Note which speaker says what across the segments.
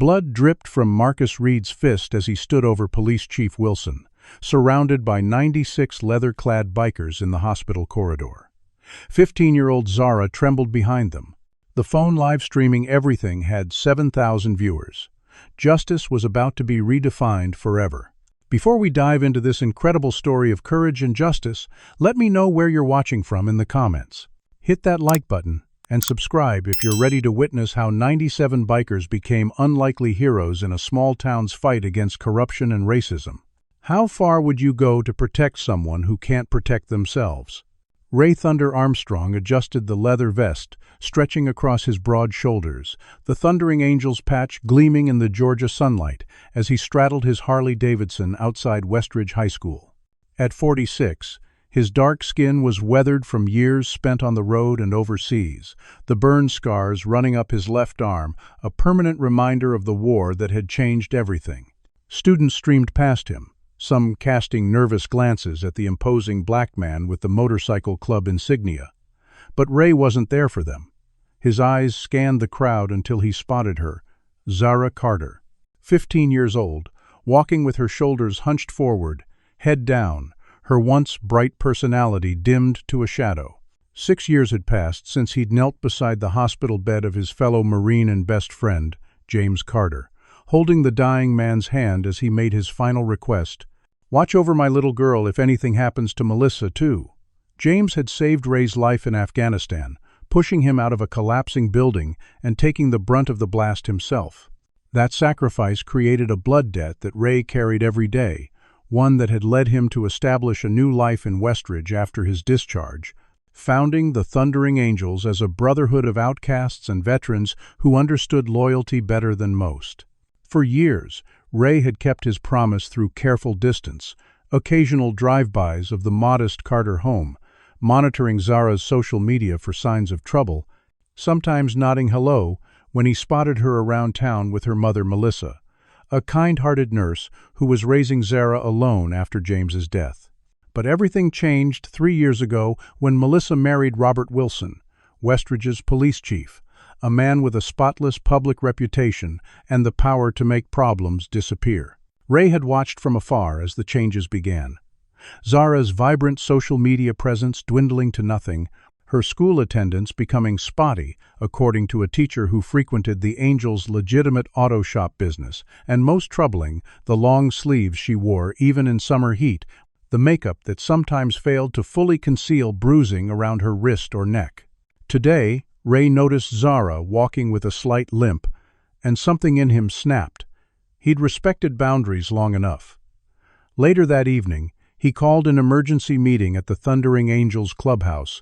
Speaker 1: Blood dripped from Marcus Reed's fist as he stood over Police Chief Wilson, surrounded by 96 leather-clad bikers in the hospital corridor. 15-year-old Zara trembled behind them. The phone live-streaming everything had 7,000 viewers. Justice was about to be redefined forever. Before we dive into this incredible story of courage and justice, let me know where you're watching from in the comments. Hit that like button and subscribe if you're ready to witness how 97 bikers became unlikely heroes in a small town's fight against corruption and racism. How far would you go to protect someone who can't protect themselves? Ray Armstrong adjusted the leather vest, stretching across his broad shoulders, the Thundering Angels patch gleaming in the Georgia sunlight as he straddled his Harley-Davidson outside Westridge High School. At 46, his dark skin was weathered from years spent on the road and overseas, the burn scars running up his left arm, a permanent reminder of the war that had changed everything. Students streamed past him, some casting nervous glances at the imposing black man with the motorcycle club insignia. But Ray wasn't there for them. His eyes scanned the crowd until he spotted her, Zara Carter, 15 years old, walking with her shoulders hunched forward, head down, her once bright personality dimmed to a shadow. 6 years had passed since he'd knelt beside the hospital bed of his fellow Marine and best friend, James Carter, holding the dying man's hand as he made his final request, "Watch over my little girl if anything happens to Melissa, too." James had saved Ray's life in Afghanistan, pushing him out of a collapsing building and taking the brunt of the blast himself. That sacrifice created a blood debt that Ray carried every day, one that had led him to establish a new life in Westridge after his discharge, founding the Thundering Angels as a brotherhood of outcasts and veterans who understood loyalty better than most. For years, Ray had kept his promise through careful distance, occasional drive-bys of the modest Carter home, monitoring Zara's social media for signs of trouble, sometimes nodding hello when he spotted her around town with her mother Melissa, a kind-hearted nurse who was raising Zara alone after James's death. But everything changed 3 years ago when Melissa married Robert Wilson, Westridge's police chief, a man with a spotless public reputation and the power to make problems disappear. Ray had watched from afar as the changes began. Zara's vibrant social media presence dwindling to nothing, her school attendance becoming spotty, according to a teacher who frequented the Angels' legitimate auto shop business, and most troubling, the long sleeves she wore even in summer heat, the makeup that sometimes failed to fully conceal bruising around her wrist or neck. Today, Ray noticed Zara walking with a slight limp, and something in him snapped. He'd respected boundaries long enough. Later that evening, he called an emergency meeting at the Thundering Angels clubhouse,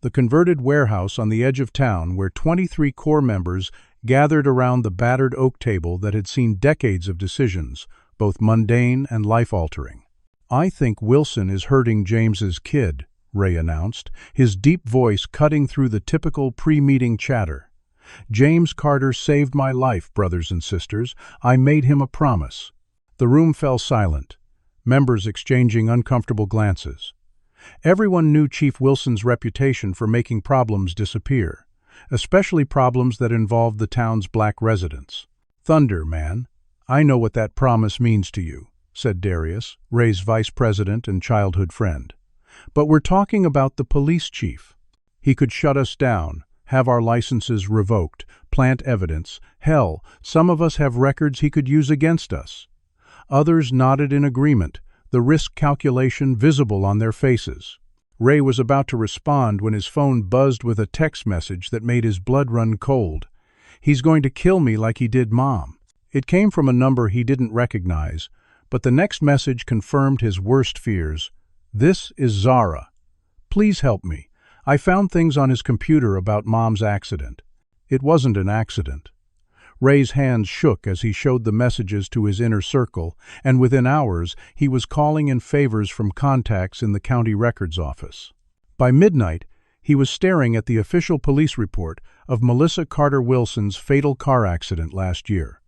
Speaker 1: the converted warehouse on the edge of town where 23 core members gathered around the battered oak table that had seen decades of decisions, both mundane and life-altering. "I think Wilson is hurting James's kid," Ray announced, his deep voice cutting through the typical pre-meeting chatter. "James Carter saved my life, brothers and sisters. I made him a promise." The room fell silent, members exchanging uncomfortable glances. Everyone knew Chief Wilson's reputation for making problems disappear, especially problems that involved the town's black residents. "Thunder, man, I know what that promise means to you," said Darius, Ray's vice president and childhood friend. "But we're talking about the police chief. He could shut us down, have our licenses revoked, plant evidence. Hell, some of us have records he could use against us." Others nodded in agreement, the risk calculation visible on their faces. Ray was about to respond when his phone buzzed with a text message that made his blood run cold. "He's going to kill me like he did Mom." It came from a number he didn't recognize, but the next message confirmed his worst fears. "This is Zara. Please help me. I found things on his computer about Mom's accident." It wasn't an accident. Ray's hands shook as he showed the messages to his inner circle, and within hours he was calling in favors from contacts in the county records office. By midnight, he was staring at the official police report of Melissa Carter Wilson's fatal car accident last year.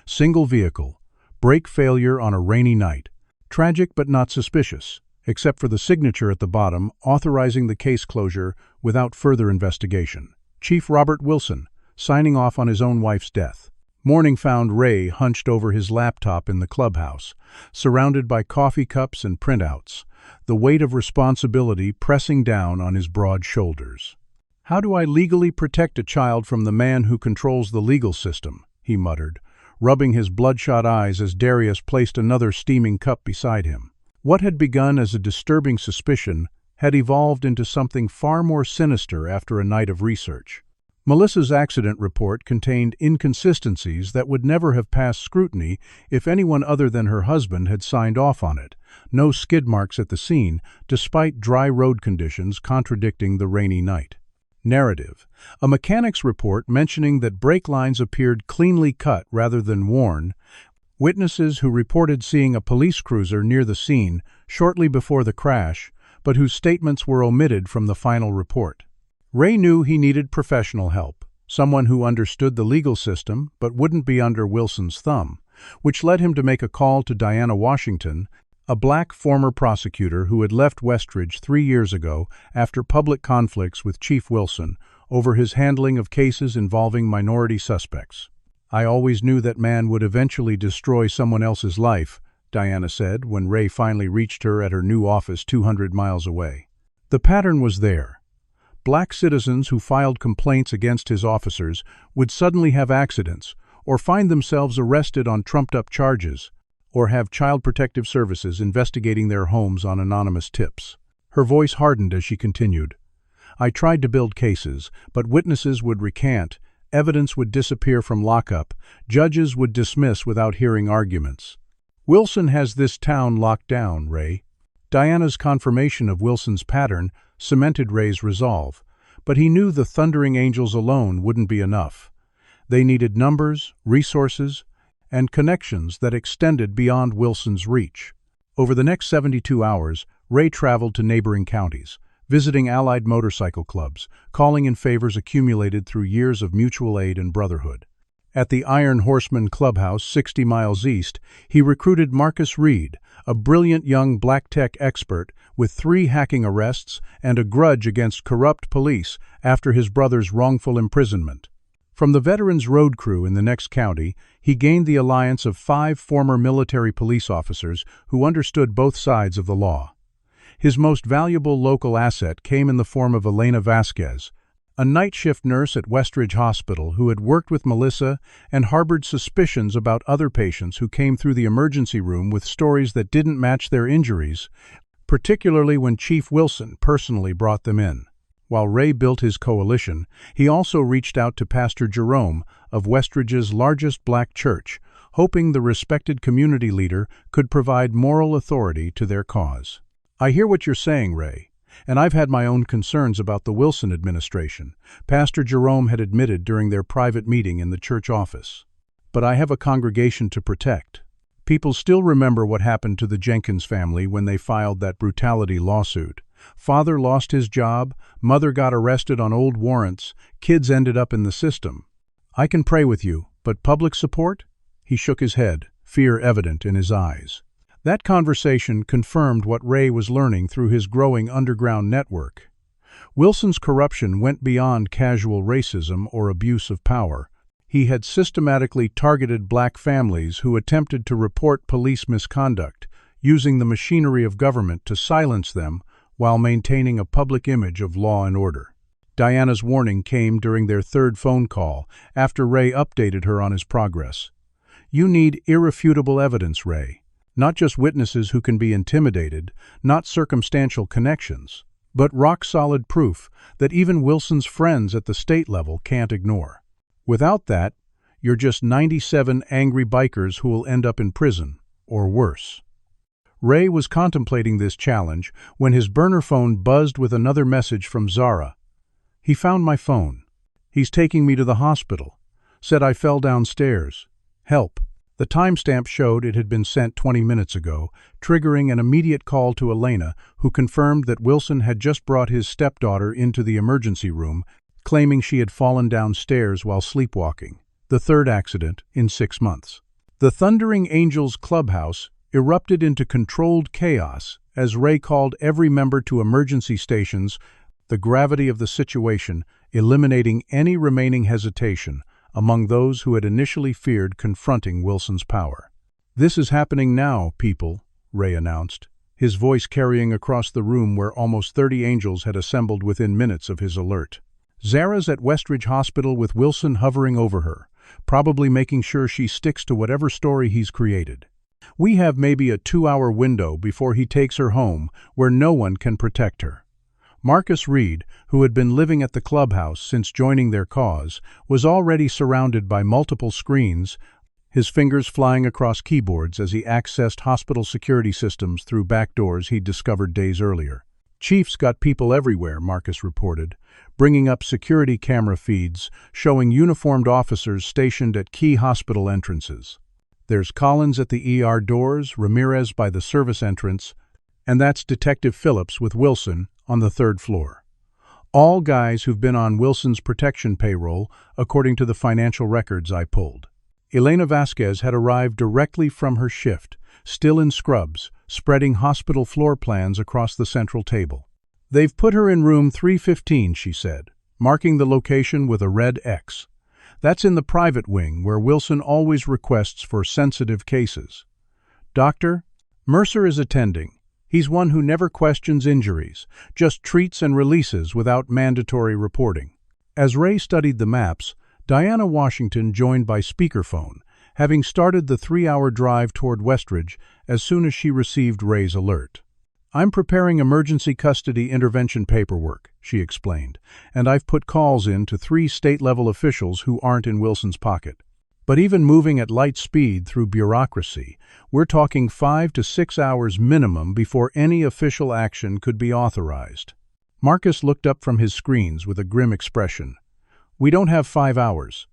Speaker 1: Single vehicle, brake failure on a rainy night. Tragic but not suspicious, except for the signature at the bottom authorizing the case closure without further investigation. Chief Robert Wilson, signing off on his own wife's death. Morning found Ray hunched over his laptop in the clubhouse, surrounded by coffee cups and printouts, the weight of responsibility pressing down on his broad shoulders. "How do I legally protect a child from the man who controls the legal system?" he muttered, rubbing his bloodshot eyes as Darius placed another steaming cup beside him. What had begun as a disturbing suspicion had evolved into something far more sinister after a night of research. Melissa's accident report contained inconsistencies that would never have passed scrutiny if anyone other than her husband had signed off on it. No skid marks at the scene, despite dry road conditions contradicting the rainy night. Narrative: a mechanic's report mentioning that brake lines appeared cleanly cut rather than worn. Witnesses who reported seeing a police cruiser near the scene shortly before the crash, but whose statements were omitted from the final report. Ray knew he needed professional help, someone who understood the legal system but wouldn't be under Wilson's thumb, which led him to make a call to Diana Washington, a black former prosecutor who had left Westridge 3 years ago after public conflicts with Chief Wilson over his handling of cases involving minority suspects. "I always knew that man would eventually destroy someone else's life," Diana said when Ray finally reached her at her new office 200 miles away. The pattern was there. Black citizens who filed complaints against his officers would suddenly have accidents, or find themselves arrested on trumped-up charges, or have Child Protective Services investigating their homes on anonymous tips. Her voice hardened as she continued. "I tried to build cases, but witnesses would recant, evidence would disappear from lockup, judges would dismiss without hearing arguments. Wilson has this town locked down, Ray." Diana's confirmation of Wilson's pattern cemented Ray's resolve, but he knew the Thundering Angels alone wouldn't be enough. They needed numbers, resources, and connections that extended beyond Wilson's reach. Over the next 72 hours, Ray traveled to neighboring counties, visiting allied motorcycle clubs, calling in favors accumulated through years of mutual aid and brotherhood. At the Iron Horseman Clubhouse 60 miles east, he recruited Marcus Reed, a brilliant young black tech expert with 3 hacking arrests and a grudge against corrupt police after his brother's wrongful imprisonment. From the Veterans Road Crew in the next county, he gained the alliance of 5 former military police officers who understood both sides of the law. His most valuable local asset came in the form of Elena Vasquez, a night shift nurse at Westridge Hospital who had worked with Melissa and harbored suspicions about other patients who came through the emergency room with stories that didn't match their injuries, particularly when Chief Wilson personally brought them in. While Ray built his coalition, he also reached out to Pastor Jerome of Westridge's largest black church, hoping the respected community leader could provide moral authority to their cause. "I hear what you're saying, Ray, and I've had my own concerns about the Wilson administration," Pastor Jerome had admitted during their private meeting in the church office. "But I have a congregation to protect. People still remember what happened to the Jenkins family when they filed that brutality lawsuit. Father lost his job, mother got arrested on old warrants, kids ended up in the system. I can pray with you, but public support?" He shook his head, fear evident in his eyes. That conversation confirmed what Ray was learning through his growing underground network. Wilson's corruption went beyond casual racism or abuse of power. He had systematically targeted black families who attempted to report police misconduct, using the machinery of government to silence them while maintaining a public image of law and order. Diana's warning came during their 3rd phone call, after Ray updated her on his progress. "You need irrefutable evidence, Ray. Not just witnesses who can be intimidated, not circumstantial connections, but rock-solid proof that even Wilson's friends at the state level can't ignore. Without that, you're just 97 angry bikers who will end up in prison, or worse." Ray was contemplating this challenge when his burner phone buzzed with another message from Zara. "He found my phone. He's taking me to the hospital. Said I fell downstairs. Help." The timestamp showed it had been sent 20 minutes ago, triggering an immediate call to Elena, who confirmed that Wilson had just brought his stepdaughter into the emergency room, claiming she had fallen downstairs while sleepwalking, the 3rd accident in 6 months. The Thundering Angels Clubhouse erupted into controlled chaos as Ray called every member to emergency stations, the gravity of the situation eliminating any remaining hesitation, among those who had initially feared confronting Wilson's power. "This is happening now, people," Ray announced, his voice carrying across the room where almost 30 angels had assembled within minutes of his alert. "Zara's at Westridge Hospital with Wilson hovering over her, probably making sure she sticks to whatever story he's created. We have maybe a 2-hour window before he takes her home where no one can protect her." Marcus Reed, who had been living at the clubhouse since joining their cause, was already surrounded by multiple screens, his fingers flying across keyboards as he accessed hospital security systems through back doors he'd discovered days earlier. "Chief's got people everywhere," Marcus reported, bringing up security camera feeds showing uniformed officers stationed at key hospital entrances. "There's Collins at the ER doors, Ramirez by the service entrance, and that's Detective Phillips with Wilson on the 3rd floor. All guys who've been on Wilson's protection payroll, according to the financial records I pulled." Elena Vasquez had arrived directly from her shift, still in scrubs, spreading hospital floor plans across the central table. "They've put her in room 315, she said, marking the location with a red X. "That's in the private wing where Wilson always requests for sensitive cases. Doctor, Mercer is attending. He's one who never questions injuries, just treats and releases without mandatory reporting." As Ray studied the maps, Diana Washington joined by speakerphone, having started the 3-hour drive toward Westridge as soon as she received Ray's alert. "I'm preparing emergency custody intervention paperwork," she explained, "and I've put calls in to 3 state-level officials who aren't in Wilson's pocket. But even moving at light speed through bureaucracy, we're talking 5 to 6 hours minimum before any official action could be authorized." Marcus looked up from his screens with a grim expression. "We don't have 5 hours.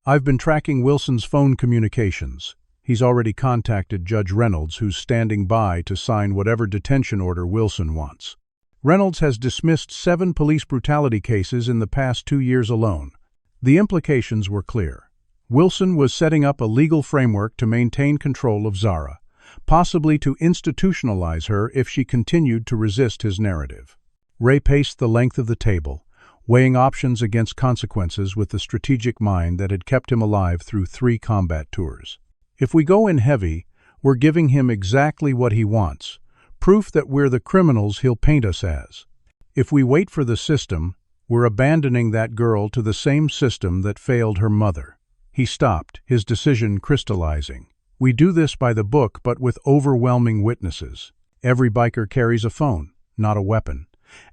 Speaker 1: I've been tracking Wilson's phone communications. He's already contacted Judge Reynolds, who's standing by to sign whatever detention order Wilson wants. Reynolds has dismissed 7 police brutality cases in the past 2 years alone." The implications were clear. Wilson was setting up a legal framework to maintain control of Zara, possibly to institutionalize her if she continued to resist his narrative. Ray paced the length of the table, weighing options against consequences with the strategic mind that had kept him alive through 3 combat tours. "If we go in heavy, we're giving him exactly what he wants, proof that we're the criminals he'll paint us as. If we wait for the system, we're abandoning that girl to the same system that failed her mother." He stopped, his decision crystallizing. "We do this by the book, but with overwhelming witnesses. Every biker carries a phone, not a weapon.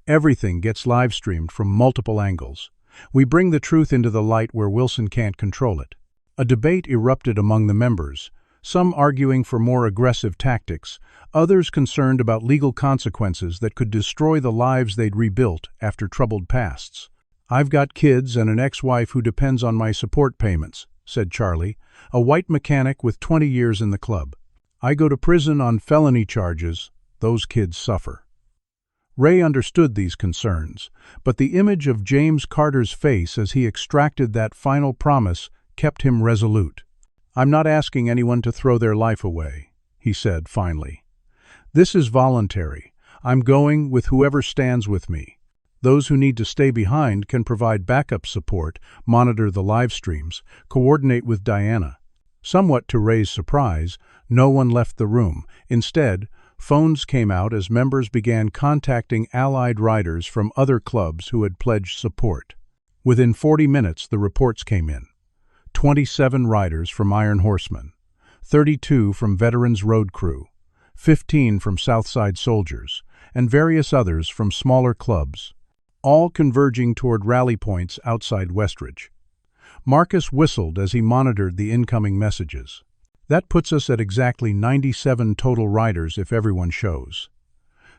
Speaker 1: Everything gets live-streamed from multiple angles. We bring the truth into the light where Wilson can't control it." A debate erupted among the members, some arguing for more aggressive tactics, others concerned about legal consequences that could destroy the lives they'd rebuilt after troubled pasts. "I've got kids and an ex-wife who depends on my support payments," said Charlie, a white mechanic with 20 years in the club. "I go to prison on felony charges. Those kids suffer." Ray understood these concerns, but the image of James Carter's face as he extracted that final promise kept him resolute. "I'm not asking anyone to throw their life away," he said finally. "This is voluntary. I'm going with whoever stands with me. Those who need to stay behind can provide backup support, monitor the live streams, coordinate with Diana." Somewhat to Ray's surprise, no one left the room. Instead, phones came out as members began contacting allied riders from other clubs who had pledged support. Within 40 minutes, the reports came in. 27 riders from Iron Horsemen, 32 from Veterans Road Crew, 15 from Southside Soldiers, and various others from smaller clubs, all converging toward rally points outside Westridge. Marcus whistled as he monitored the incoming messages. "That puts us at exactly 97 total riders if everyone shows.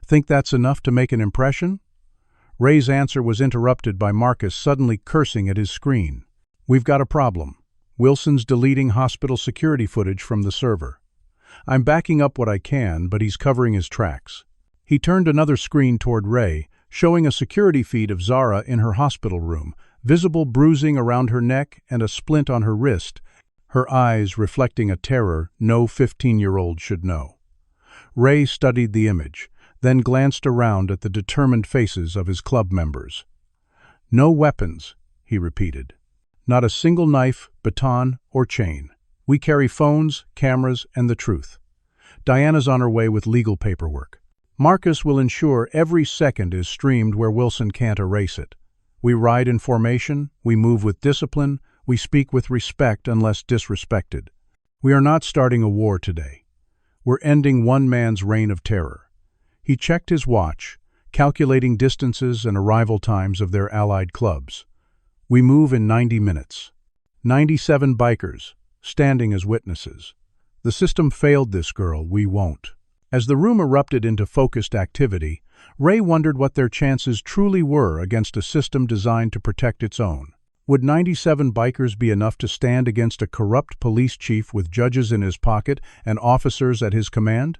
Speaker 1: Think that's enough to make an impression?" Ray's answer was interrupted by Marcus suddenly cursing at his screen. "We've got a problem. Wilson's deleting hospital security footage from the server. I'm backing up what I can, but he's covering his tracks." He turned another screen toward Ray, showing a security feed of Zara in her hospital room, visible bruising around her neck and a splint on her wrist, her eyes reflecting a terror no 15-year-old should know. Ray studied the image, then glanced around at the determined faces of his club members. "No weapons," he repeated. Not a single knife, baton, or chain. We carry phones, cameras, and the truth. Diana's on her way with legal paperwork. Marcus will ensure every second is streamed where Wilson can't erase it. We ride in formation, we move with discipline, we speak with respect unless disrespected. We are not starting a war today. We're ending one man's reign of terror. He checked his watch, calculating distances and arrival times of their allied clubs. We move in 90 minutes. 97 bikers, standing as witnesses. The system failed this girl, we won't. As the room erupted into focused activity, Ray wondered what their chances truly were against a system designed to protect its own. Would 97 bikers be enough to stand against a corrupt police chief with judges in his pocket and officers at his command?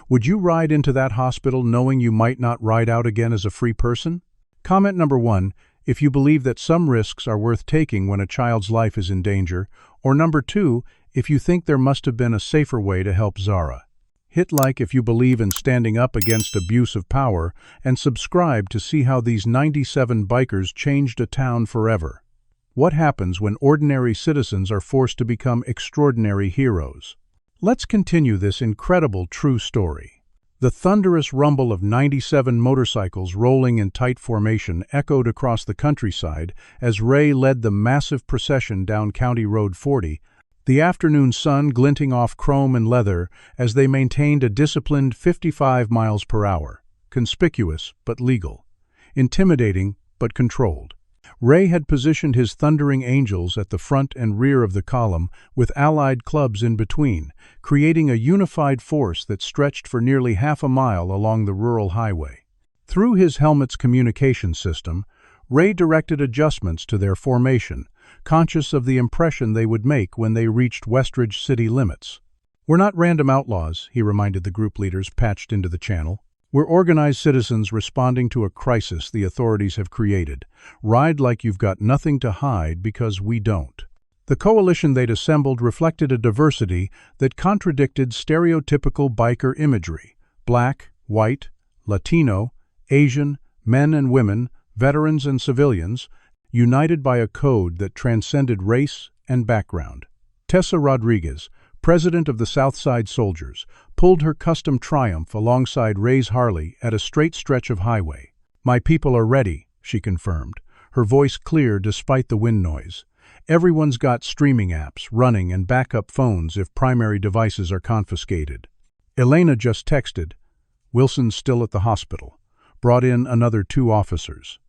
Speaker 1: Would you ride into that hospital knowing you might not ride out again as a free person? Comment number 1, if you believe that some risks are worth taking when a child's life is in danger, or number 2, if you think there must have been a safer way to help Zara. Hit like if you believe in standing up against abuse of power, and subscribe to see how these 97 bikers changed a town forever. What happens when ordinary citizens are forced to become extraordinary heroes? Let's continue this incredible true story. The thunderous rumble of 97 motorcycles rolling in tight formation echoed across the countryside as Ray led the massive procession down County Road 40, the afternoon sun glinting off chrome and leather as they maintained a disciplined 55 miles per hour, conspicuous but legal, intimidating but controlled. Ray had positioned his thundering angels at the front and rear of the column, with allied clubs in between, creating a unified force that stretched for nearly half a mile along the rural highway. Through his helmet's communication system, Ray directed adjustments to their formation, conscious of the impression they would make when they reached Westridge city limits. "We're not random outlaws," he reminded the group leaders patched into the channel. "We're organized citizens responding to a crisis the authorities have created. Ride like you've got nothing to hide because we don't." The coalition they'd assembled reflected a diversity that contradicted stereotypical biker imagery: black, white, Latino, Asian, men and women, veterans and civilians, united by a code that transcended race and background. Tessa Rodriguez, president of the Southside Soldiers, pulled her custom Triumph alongside Ray's Harley at a straight stretch of highway. "My people are ready," she confirmed, her voice clear despite the wind noise. "Everyone's got streaming apps, running, and backup phones if primary devices are confiscated." Elena just texted, "Wilson's still at the hospital. Brought in another 2 officers."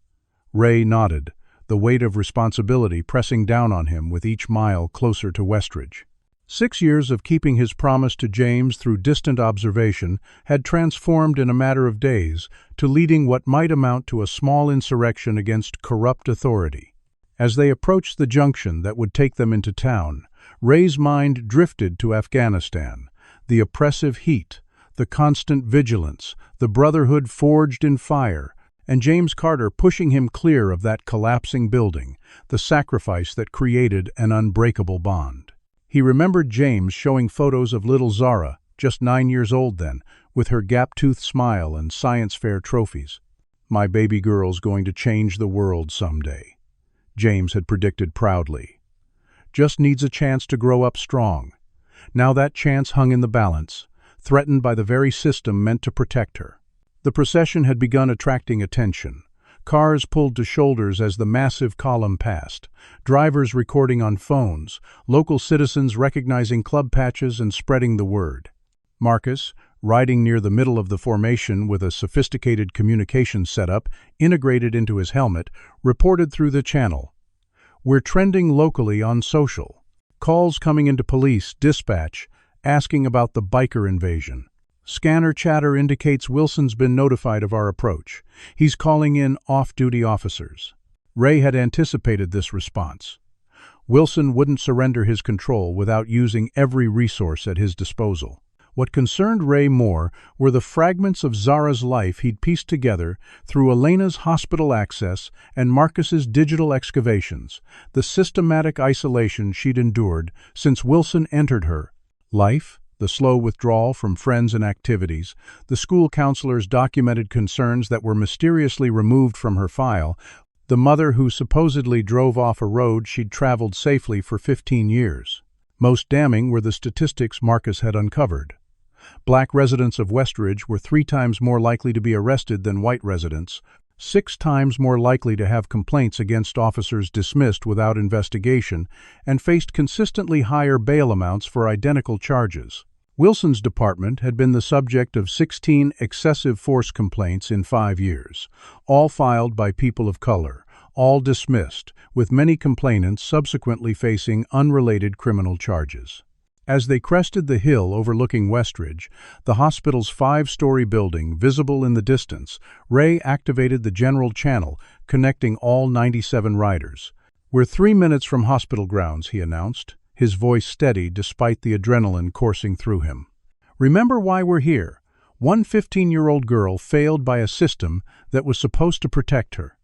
Speaker 1: Ray nodded, the weight of responsibility pressing down on him with each mile closer to Westridge. 6 years of keeping his promise to James through distant observation had transformed in a matter of days to leading what might amount to a small insurrection against corrupt authority. As they approached the junction that would take them into town, Ray's mind drifted to Afghanistan, the oppressive heat, the constant vigilance, the brotherhood forged in fire, and James Carter pushing him clear of that collapsing building, the sacrifice that created an unbreakable bond. He remembered James showing photos of little Zara, just 9 years old then, with her gap-toothed smile and science fair trophies. "My baby girl's going to change the world someday," James had predicted proudly. "Just needs a chance to grow up strong." Now that chance hung in the balance, threatened by the very system meant to protect her. The procession had begun attracting attention. Cars pulled to shoulders as the massive column passed, drivers recording on phones, local citizens recognizing club patches and spreading the word. Marcus, riding near the middle of the formation with a sophisticated communication setup integrated into his helmet, reported through the channel. "We're trending locally on social. Calls coming into police dispatch asking about the biker invasion. Scanner chatter indicates Wilson's been notified of our approach. He's calling in off-duty officers." Ray had anticipated this response. Wilson wouldn't surrender his control without using every resource at his disposal. What concerned Ray more were the fragments of Zara's life he'd pieced together through Elena's hospital access and Marcus's digital excavations, the systematic isolation she'd endured since Wilson entered her life, the slow withdrawal from friends and activities, the school counselor's documented concerns that were mysteriously removed from her file, the mother who supposedly drove off a road she'd traveled safely for 15 years. Most damning were the statistics Marcus had uncovered. Black residents of Westridge were 3 times more likely to be arrested than white residents, 6 times more likely to have complaints against officers dismissed without investigation, and faced consistently higher bail amounts for identical charges. Wilson's department had been the subject of 16 excessive force complaints in 5 years, all filed by people of color, all dismissed, with many complainants subsequently facing unrelated criminal charges. As they crested the hill overlooking Westridge, the hospital's 5-story building visible in the distance, Ray activated the general channel, connecting all 97 riders. "We're 3 minutes from hospital grounds," he announced, his voice steady despite the adrenaline coursing through him. "Remember why we're here. One 15-year-old girl failed by a system that was supposed to protect her.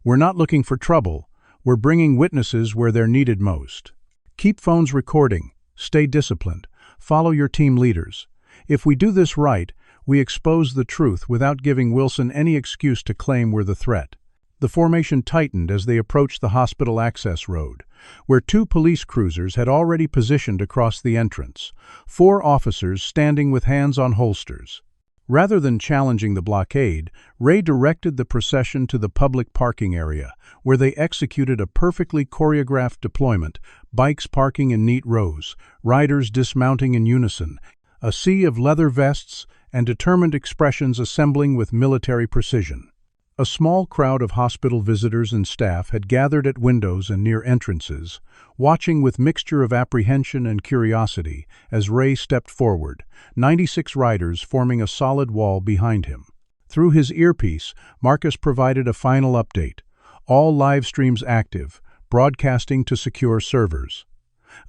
Speaker 1: We're not looking for trouble. We're bringing witnesses where they're needed most. Keep phones recording. Stay disciplined. Follow your team leaders. If we do this right, we expose the truth without giving Wilson any excuse to claim we're the threat." The formation tightened as they approached the hospital access road, where 2 police cruisers had already positioned across the entrance, 4 officers standing with hands on holsters. Rather than challenging the blockade, Ray directed the procession to the public parking area, where they executed a perfectly choreographed deployment, bikes parking in neat rows, riders dismounting in unison, a sea of leather vests and determined expressions assembling with military precision. A small crowd of hospital visitors and staff had gathered at windows and near entrances, watching with mixture of apprehension and curiosity as Ray stepped forward, 96 riders forming a solid wall behind him. Through his earpiece, Marcus provided a final update. All live streams active, broadcasting to secure servers.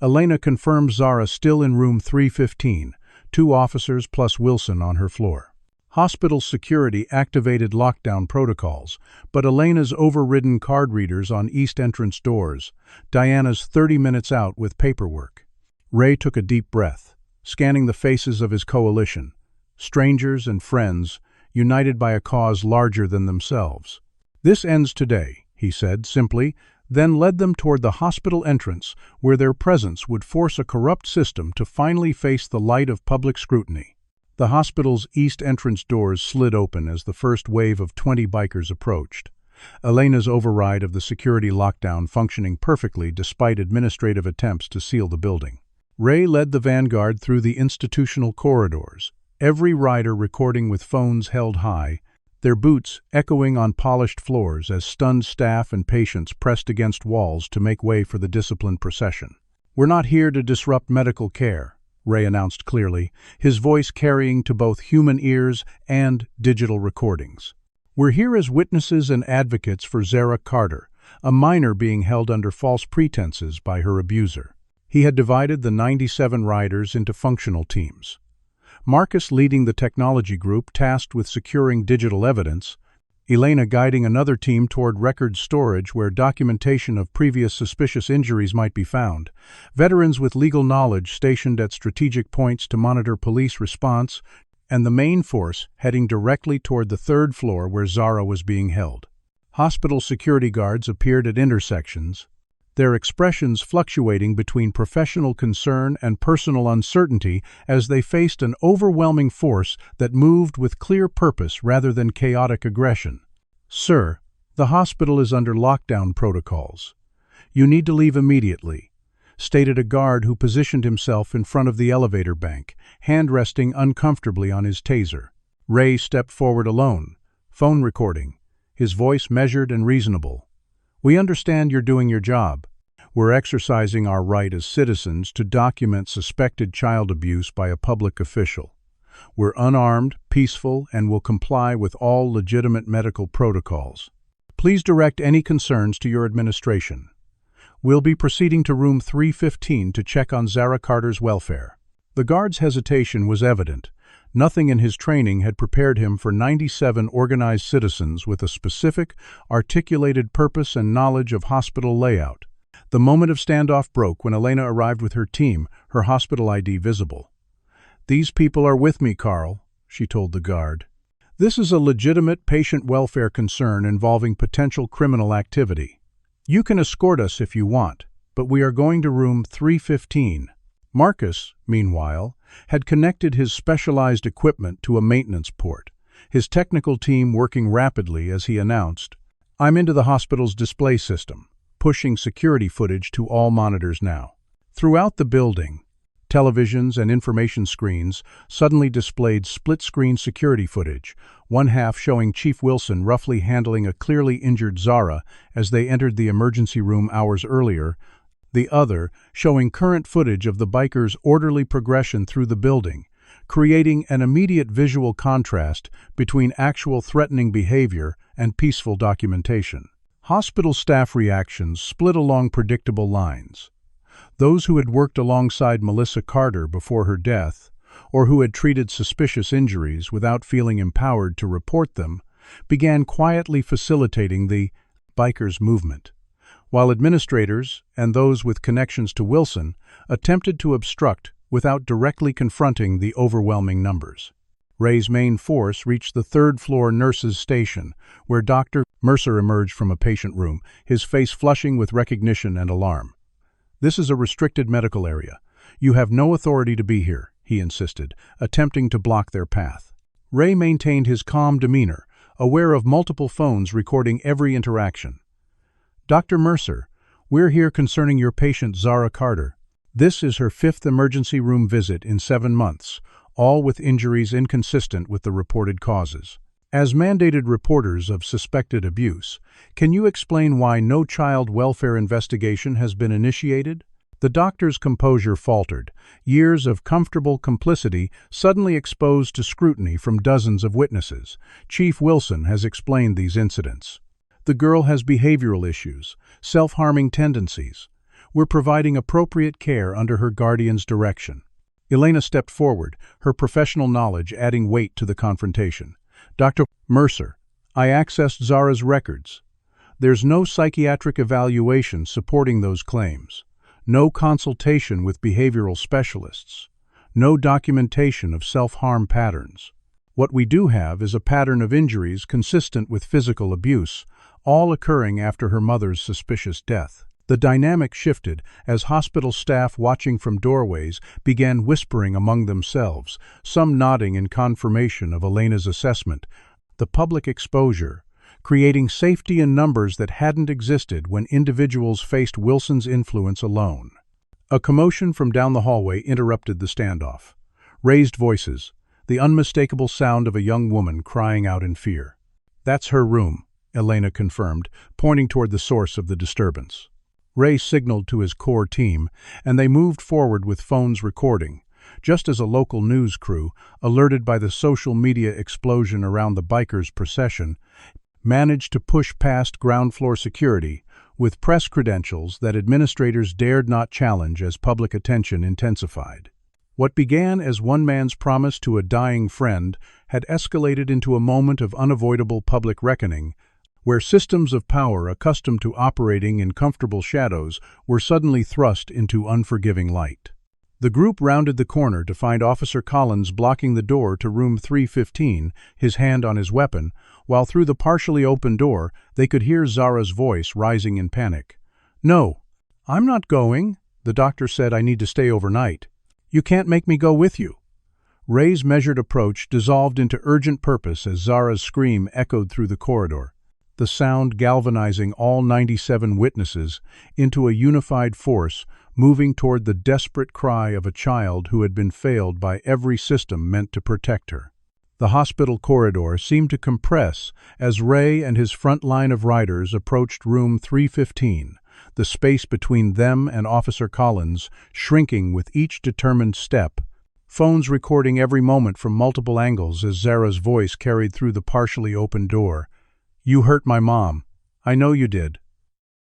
Speaker 1: Elena confirmed Zara still in room 315, 2 officers plus Wilson on her floor. Hospital security activated lockdown protocols, but Elena's overridden card readers on east entrance doors, Diana's 30 minutes out with paperwork. Ray took a deep breath, scanning the faces of his coalition, strangers and friends, united by a cause larger than themselves. "This ends today," he said simply, then led them toward the hospital entrance, where their presence would force a corrupt system to finally face the light of public scrutiny. The hospital's east entrance doors slid open as the first wave of 20 bikers approached, Elena's override of the security lockdown functioning perfectly despite administrative attempts to seal the building. Ray led the vanguard through the institutional corridors, every rider recording with phones held high, their boots echoing on polished floors as stunned staff and patients pressed against walls to make way for the disciplined procession. "We're not here to disrupt medical care," Ray announced clearly, his voice carrying to both human ears and digital recordings. "We're here as witnesses and advocates for Zara Carter, a minor being held under false pretenses by her abuser." He had divided the 97 riders into functional teams. Marcus leading the technology group tasked with securing digital evidence, Elena guiding another team toward record storage where documentation of previous suspicious injuries might be found, veterans with legal knowledge stationed at strategic points to monitor police response, and the main force heading directly toward the 3rd floor where Zara was being held. Hospital security guards appeared at intersections, their expressions fluctuating between professional concern and personal uncertainty as they faced an overwhelming force that moved with clear purpose rather than chaotic aggression. "Sir, the hospital is under lockdown protocols. You need to leave immediately," stated a guard who positioned himself in front of the elevator bank, hand resting uncomfortably on his taser. Ray stepped forward alone, phone recording, his voice measured and reasonable. "We understand you're doing your job. We're exercising our right as citizens to document suspected child abuse by a public official. We're unarmed, peaceful, and will comply with all legitimate medical protocols. Please direct any concerns to your administration. We'll be proceeding to room 315 to check on Zara Carter's welfare." The guard's hesitation was evident. Nothing in his training had prepared him for 97 organized citizens with a specific, articulated purpose and knowledge of hospital layout. The moment of standoff broke when Elena arrived with her team, her hospital ID visible. "These people are with me, Carl," she told the guard. This is a legitimate patient welfare concern involving potential criminal activity. You can escort us if you want, but we are going to room 315. Marcus, meanwhile, had connected his specialized equipment to a maintenance port, his technical team working rapidly as he announced, "I'm into the hospital's display system, pushing security footage to all monitors now." Throughout the building, televisions and information screens suddenly displayed split-screen security footage, one half showing Chief Wilson roughly handling a clearly injured Zara as they entered the emergency room hours earlier, the other showing current footage of the bikers' orderly progression through the building, creating an immediate visual contrast between actual threatening behavior and peaceful documentation. Hospital staff reactions split along predictable lines. Those who had worked alongside Melissa Carter before her death, or who had treated suspicious injuries without feeling empowered to report them, began quietly facilitating the bikers' movement, while administrators and those with connections to Wilson attempted to obstruct without directly confronting the overwhelming numbers. Ray's main force reached the third-floor nurses' station, where Dr. Mercer emerged from a patient room, his face flushing with recognition and alarm. "This is a restricted medical area. You have no authority to be here," he insisted, attempting to block their path. Ray maintained his calm demeanor, aware of multiple phones recording every interaction. "Dr. Mercer, we're here concerning your patient Zara Carter. This is her 5th emergency room visit in 7 months, all with injuries inconsistent with the reported causes. As mandated reporters of suspected abuse, can you explain why no child welfare investigation has been initiated?" The doctor's composure faltered, years of comfortable complicity suddenly exposed to scrutiny from dozens of witnesses. "Chief Wilson has explained these incidents. The girl has behavioral issues, self-harming tendencies. We're providing appropriate care under her guardian's direction." Elena stepped forward, her professional knowledge adding weight to the confrontation. "Dr. Mercer, I accessed Zara's records. There's no psychiatric evaluation supporting those claims, no consultation with behavioral specialists, no documentation of self-harm patterns. What we do have is a pattern of injuries consistent with physical abuse, all occurring after her mother's suspicious death." The dynamic shifted as hospital staff watching from doorways began whispering among themselves, some nodding in confirmation of Elena's assessment. The public exposure, creating safety in numbers that hadn't existed when individuals faced Wilson's influence alone. A commotion from down the hallway interrupted the standoff. Raised voices, the unmistakable sound of a young woman crying out in fear. "That's her room," Elena confirmed, pointing toward the source of the disturbance. Ray signaled to his core team, and they moved forward with phones recording, just as a local news crew, alerted by the social media explosion around the bikers' procession, managed to push past ground-floor security with press credentials that administrators dared not challenge as public attention intensified. What began as one man's promise to a dying friend had escalated into a moment of unavoidable public reckoning, where systems of power accustomed to operating in comfortable shadows were suddenly thrust into unforgiving light. The group rounded the corner to find Officer Collins blocking the door to room 315, his hand on his weapon, while through the partially open door they could hear Zara's voice rising in panic. "No, I'm not going. The doctor said I need to stay overnight. You can't make me go with you." Ray's measured approach dissolved into urgent purpose as Zara's scream echoed through the corridor, the sound galvanizing all 97 witnesses into a unified force moving toward the desperate cry of a child who had been failed by every system meant to protect her. The hospital corridor seemed to compress as Ray and his front line of riders approached room 315, the space between them and Officer Collins shrinking with each determined step, phones recording every moment from multiple angles as Zara's voice carried through the partially open door. "You hurt my mom. I know you did."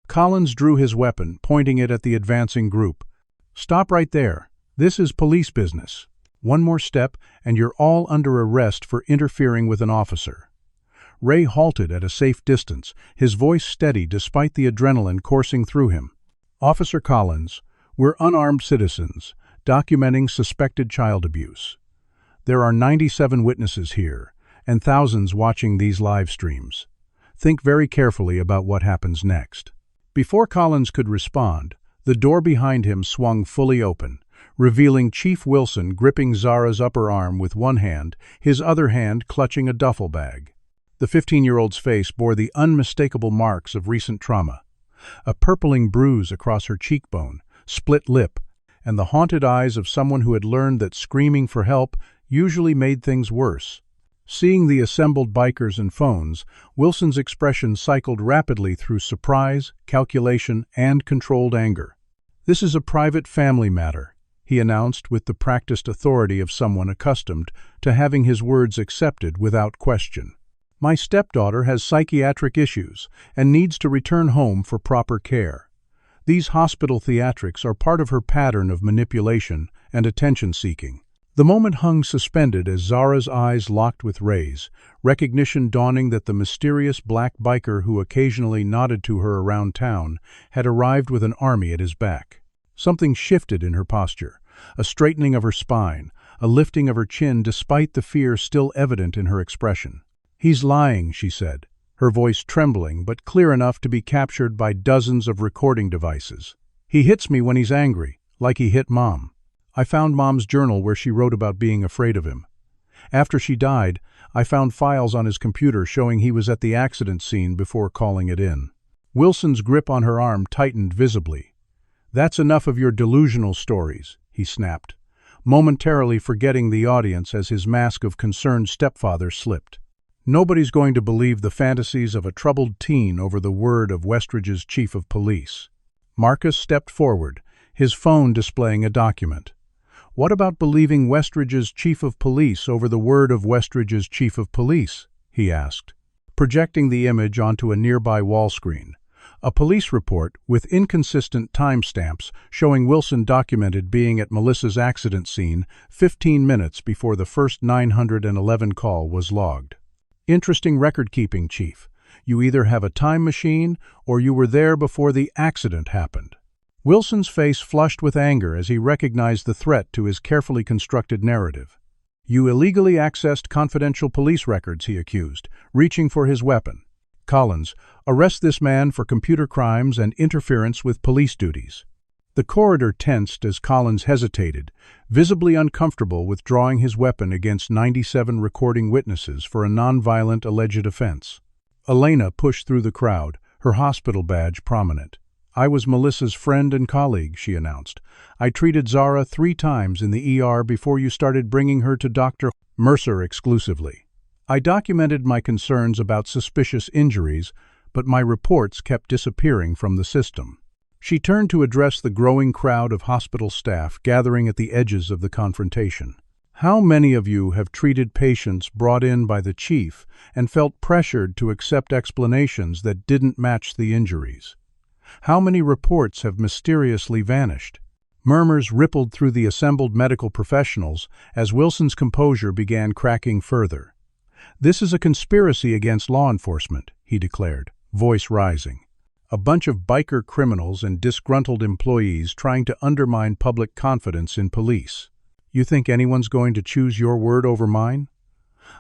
Speaker 1: Collins drew his weapon, pointing it at the advancing group. "Stop right there. This is police business. One more step, and you're all under arrest for interfering with an officer." Ray halted at a safe distance, his voice steady despite the adrenaline coursing through him. "Officer Collins, we're unarmed citizens, documenting suspected child abuse. There are 97 witnesses here, and thousands watching these live streams. Think very carefully about what happens next. Before Collins could respond, the door behind him swung fully open, revealing Chief Wilson gripping Zara's upper arm with one hand, his other hand clutching a duffel bag. The 15-year-old's face bore the unmistakable marks of recent trauma. A purpling bruise across her cheekbone, split lip, and the haunted eyes of someone who had learned that screaming for help usually made things worse. Seeing the assembled bikers and phones, Wilson's expression cycled rapidly through surprise, calculation, and controlled anger. "This is a private family matter," he announced with the practiced authority of someone accustomed to having his words accepted without question. "My stepdaughter has psychiatric issues and needs to return home for proper care. These hospital theatrics are part of her pattern of manipulation and attention-seeking." The moment hung suspended as Zara's eyes locked with Ray's, recognition dawning that the mysterious black biker who occasionally nodded to her around town had arrived with an army at his back. Something shifted in her posture, a straightening of her spine, a lifting of her chin despite the fear still evident in her expression. "He's lying," she said, her voice trembling but clear enough to be captured by dozens of recording devices. "He hits me when he's angry, like he hit Mom. I found Mom's journal where she wrote about being afraid of him. After she died, I found files on his computer showing he was at the accident scene before calling it in." Wilson's grip on her arm tightened visibly. "That's enough of your delusional stories," he snapped, momentarily forgetting the audience as his mask of concerned stepfather slipped. "Nobody's going to believe the fantasies of a troubled teen over the word of Westridge's chief of police." Marcus stepped forward, his phone displaying a document. "What about believing Westridge's chief of police over the word of Westridge's chief of police?" he asked, projecting the image onto a nearby wall screen. A police report with inconsistent timestamps showing Wilson documented being at Melissa's accident scene 15 minutes before the first 911 call was logged. "Interesting record-keeping, Chief. You either have a time machine or you were there before the accident happened." Wilson's face flushed with anger as he recognized the threat to his carefully constructed narrative. "You illegally accessed confidential police records," he accused, reaching for his weapon. "Collins, arrest this man for computer crimes and interference with police duties." The corridor tensed as Collins hesitated, visibly uncomfortable with drawing his weapon against 97 recording witnesses for a nonviolent alleged offense. Elena pushed through the crowd, her hospital badge prominent. "I was Melissa's friend and colleague," she announced. "I treated Zara 3 times in the ER before you started bringing her to Dr. Mercer exclusively. I documented my concerns about suspicious injuries, but my reports kept disappearing from the system." She turned to address the growing crowd of hospital staff gathering at the edges of the confrontation. "How many of you have treated patients brought in by the chief and felt pressured to accept explanations that didn't match the injuries? How many reports have mysteriously vanished?" Murmurs rippled through the assembled medical professionals as Wilson's composure began cracking further. "This is a conspiracy against law enforcement," he declared, voice rising. "A bunch of biker criminals and disgruntled employees trying to undermine public confidence in police. You think anyone's going to choose your word over mine?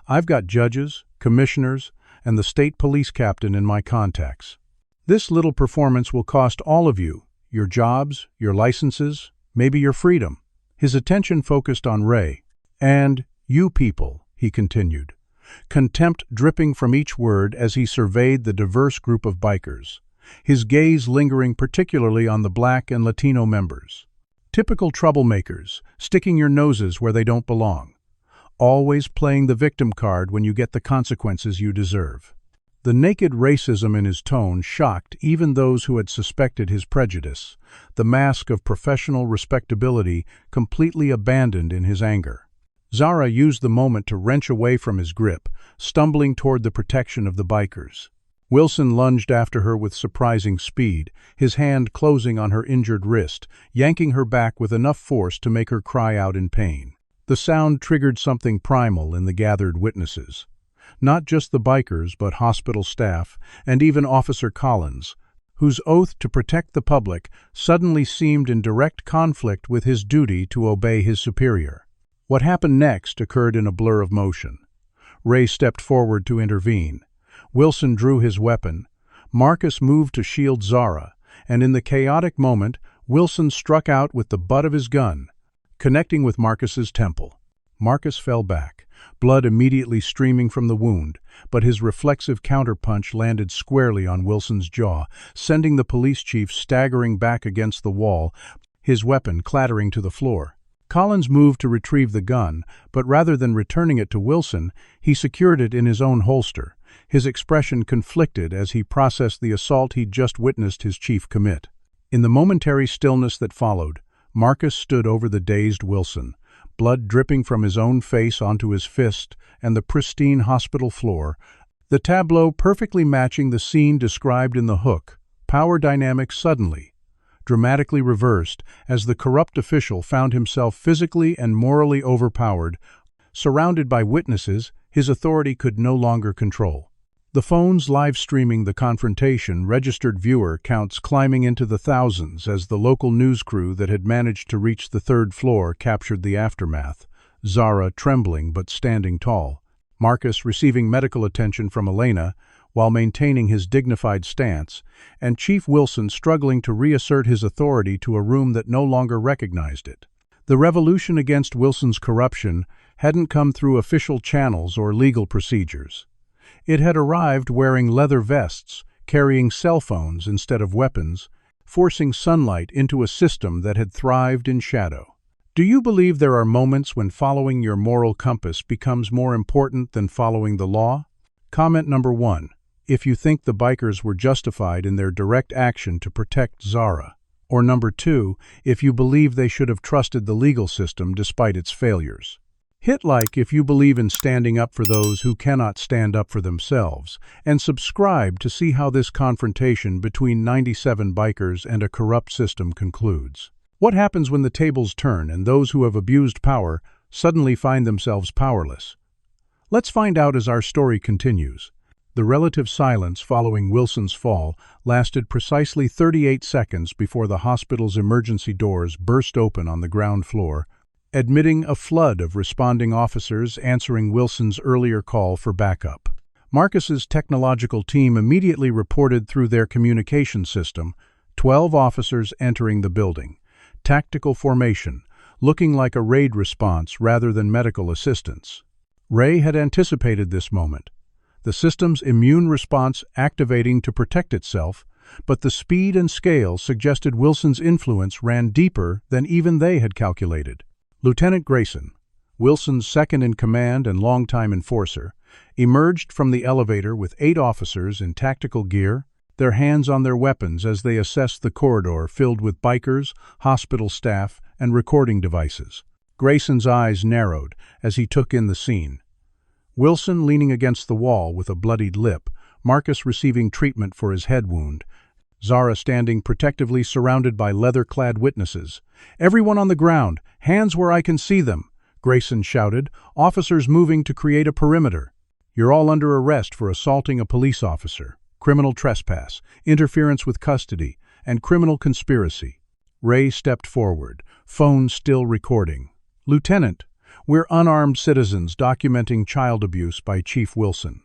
Speaker 1: I've got judges, commissioners, and the state police captain in my contacts. This little performance will cost all of you, your jobs, your licenses, maybe your freedom." His attention focused on Ray. "And you people," he continued, contempt dripping from each word as he surveyed the diverse group of bikers, his gaze lingering particularly on the Black and Latino members. "Typical troublemakers, sticking your noses where they don't belong. Always playing the victim card when you get the consequences you deserve." The naked racism in his tone shocked even those who had suspected his prejudice, the mask of professional respectability completely abandoned in his anger. Zara used the moment to wrench away from his grip, stumbling toward the protection of the bikers. Wilson lunged after her with surprising speed, his hand closing on her injured wrist, yanking her back with enough force to make her cry out in pain. The sound triggered something primal in the gathered witnesses. Not just the bikers, but hospital staff, and even Officer Collins, whose oath to protect the public suddenly seemed in direct conflict with his duty to obey his superior. What happened next occurred in a blur of motion. Ray stepped forward to intervene. Wilson drew his weapon. Marcus moved to shield Zara, and in the chaotic moment, Wilson struck out with the butt of his gun, connecting with Marcus's temple. Marcus fell back, blood immediately streaming from the wound, but his reflexive counterpunch landed squarely on Wilson's jaw, sending the police chief staggering back against the wall, his weapon clattering to the floor. Collins moved to retrieve the gun, but rather than returning it to Wilson, he secured it in his own holster, his expression conflicted as he processed the assault he'd just witnessed his chief commit. In the momentary stillness that followed, Marcus stood over the dazed Wilson, blood dripping from his own face onto his fist and the pristine hospital floor, the tableau perfectly matching the scene described in The Hook. Power dynamics suddenly, dramatically reversed as the corrupt official found himself physically and morally overpowered. Surrounded by witnesses, his authority could no longer control. The phones live streaming the confrontation registered viewer counts climbing into the thousands as the local news crew that had managed to reach the third floor captured the aftermath. Zara trembling but standing tall. Marcus receiving medical attention from Elena while maintaining his dignified stance, and Chief Wilson struggling to reassert his authority to a room that no longer recognized it. The revolution against Wilson's corruption hadn't come through official channels or legal procedures. It had arrived wearing leather vests, carrying cell phones instead of weapons, forcing sunlight into a system that had thrived in shadow. Do you believe there are moments when following your moral compass becomes more important than following the law? Comment number 1. If you think the bikers were justified in their direct action to protect Zara. Or number 2, if you believe they should have trusted the legal system despite its failures. Hit like if you believe in standing up for those who cannot stand up for themselves, and subscribe to see how this confrontation between 97 bikers and a corrupt system concludes. What happens when the tables turn and those who have abused power suddenly find themselves powerless? Let's find out as our story continues. The relative silence following Wilson's fall lasted precisely 38 seconds before the hospital's emergency doors burst open on the ground floor, admitting a flood of responding officers answering Wilson's earlier call for backup. Marcus's technological team immediately reported through their communication system 12 officers entering the building. Tactical formation, looking like a raid response rather than medical assistance. Ray had anticipated this moment, the system's immune response activating to protect itself, but the speed and scale suggested Wilson's influence ran deeper than even they had calculated. Lieutenant Grayson, Wilson's second-in-command and longtime enforcer, emerged from the elevator with 8 officers in tactical gear, their hands on their weapons as they assessed the corridor filled with bikers, hospital staff, and recording devices. Grayson's eyes narrowed as he took in the scene. Wilson leaning against the wall with a bloodied lip, Marcus receiving treatment for his head wound, Zara standing protectively surrounded by leather-clad witnesses. "Everyone on the ground, hands where I can see them," Grayson shouted, officers moving to create a perimeter. "You're all under arrest for assaulting a police officer, criminal trespass, interference with custody, and criminal conspiracy." Ray stepped forward, phone still recording. "Lieutenant, we're unarmed citizens documenting child abuse by Chief Wilson.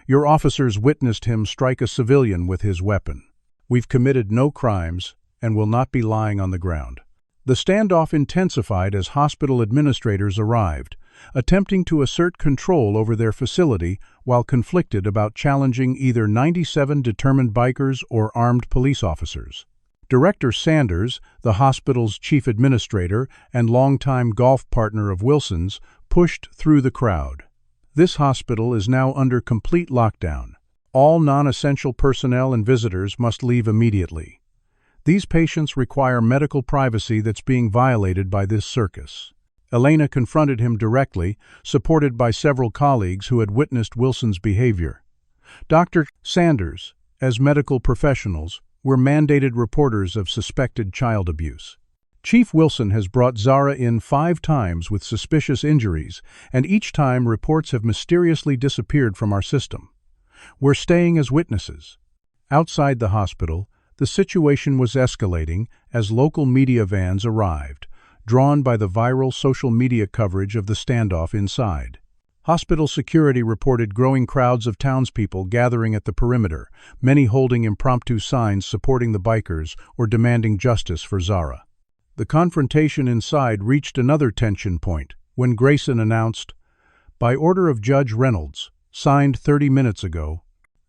Speaker 1: Your officers witnessed him strike a civilian with his weapon. We've committed no crimes and will not be lying on the ground." The standoff intensified as hospital administrators arrived, attempting to assert control over their facility while conflicted about challenging either 97 determined bikers or armed police officers. Director Sanders, the hospital's chief administrator and longtime golf partner of Wilson's, pushed through the crowd. "This hospital is now under complete lockdown. All non-essential personnel and visitors must leave immediately. These patients require medical privacy that's being violated by this circus." Elena confronted him directly, supported by several colleagues who had witnessed Wilson's behavior. Dr. Sanders, as medical professionals, were mandated reporters of suspected child abuse. Chief Wilson has brought Zara in 5 times with suspicious injuries, and each time reports have mysteriously disappeared from our system. We're staying as witnesses. Outside the hospital, the situation was escalating as local media vans arrived, drawn by the viral social media coverage of the standoff inside. Hospital security reported growing crowds of townspeople gathering at the perimeter, many holding impromptu signs supporting the bikers or demanding justice for Zara. The confrontation inside reached another tension point when Grayson announced, "By order of Judge Reynolds, signed 30 minutes ago,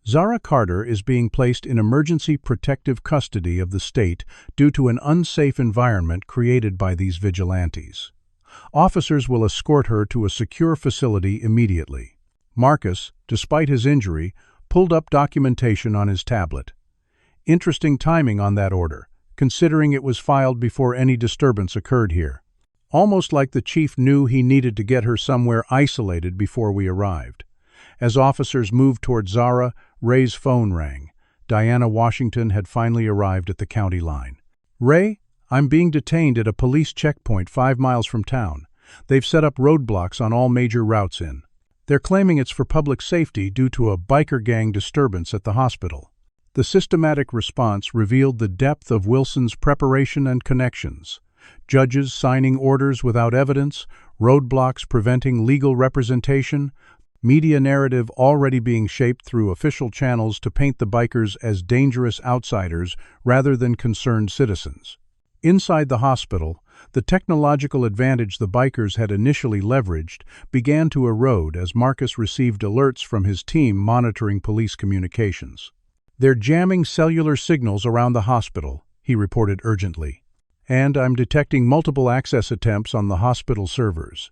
Speaker 1: Zara Carter is being placed in emergency protective custody of the state due to an unsafe environment created by these vigilantes. Officers will escort her to a secure facility immediately." Marcus, despite his injury, pulled up documentation on his tablet. Interesting timing on that order, considering it was filed before any disturbance occurred here. Almost like the chief knew he needed to get her somewhere isolated before we arrived. As officers moved toward Zara, Ray's phone rang. Diana Washington had finally arrived at the county line. "Ray, I'm being detained at a police checkpoint 5 miles from town. They've set up roadblocks on all major routes in. They're claiming it's for public safety due to a biker gang disturbance at the hospital." The systematic response revealed the depth of Wilson's preparation and connections. Judges signing orders without evidence, roadblocks preventing legal representation, media narrative already being shaped through official channels to paint the bikers as dangerous outsiders rather than concerned citizens. Inside the hospital, the technological advantage the bikers had initially leveraged began to erode as Marcus received alerts from his team monitoring police communications. "They're jamming cellular signals around the hospital," he reported urgently. "And I'm detecting multiple access attempts on the hospital servers.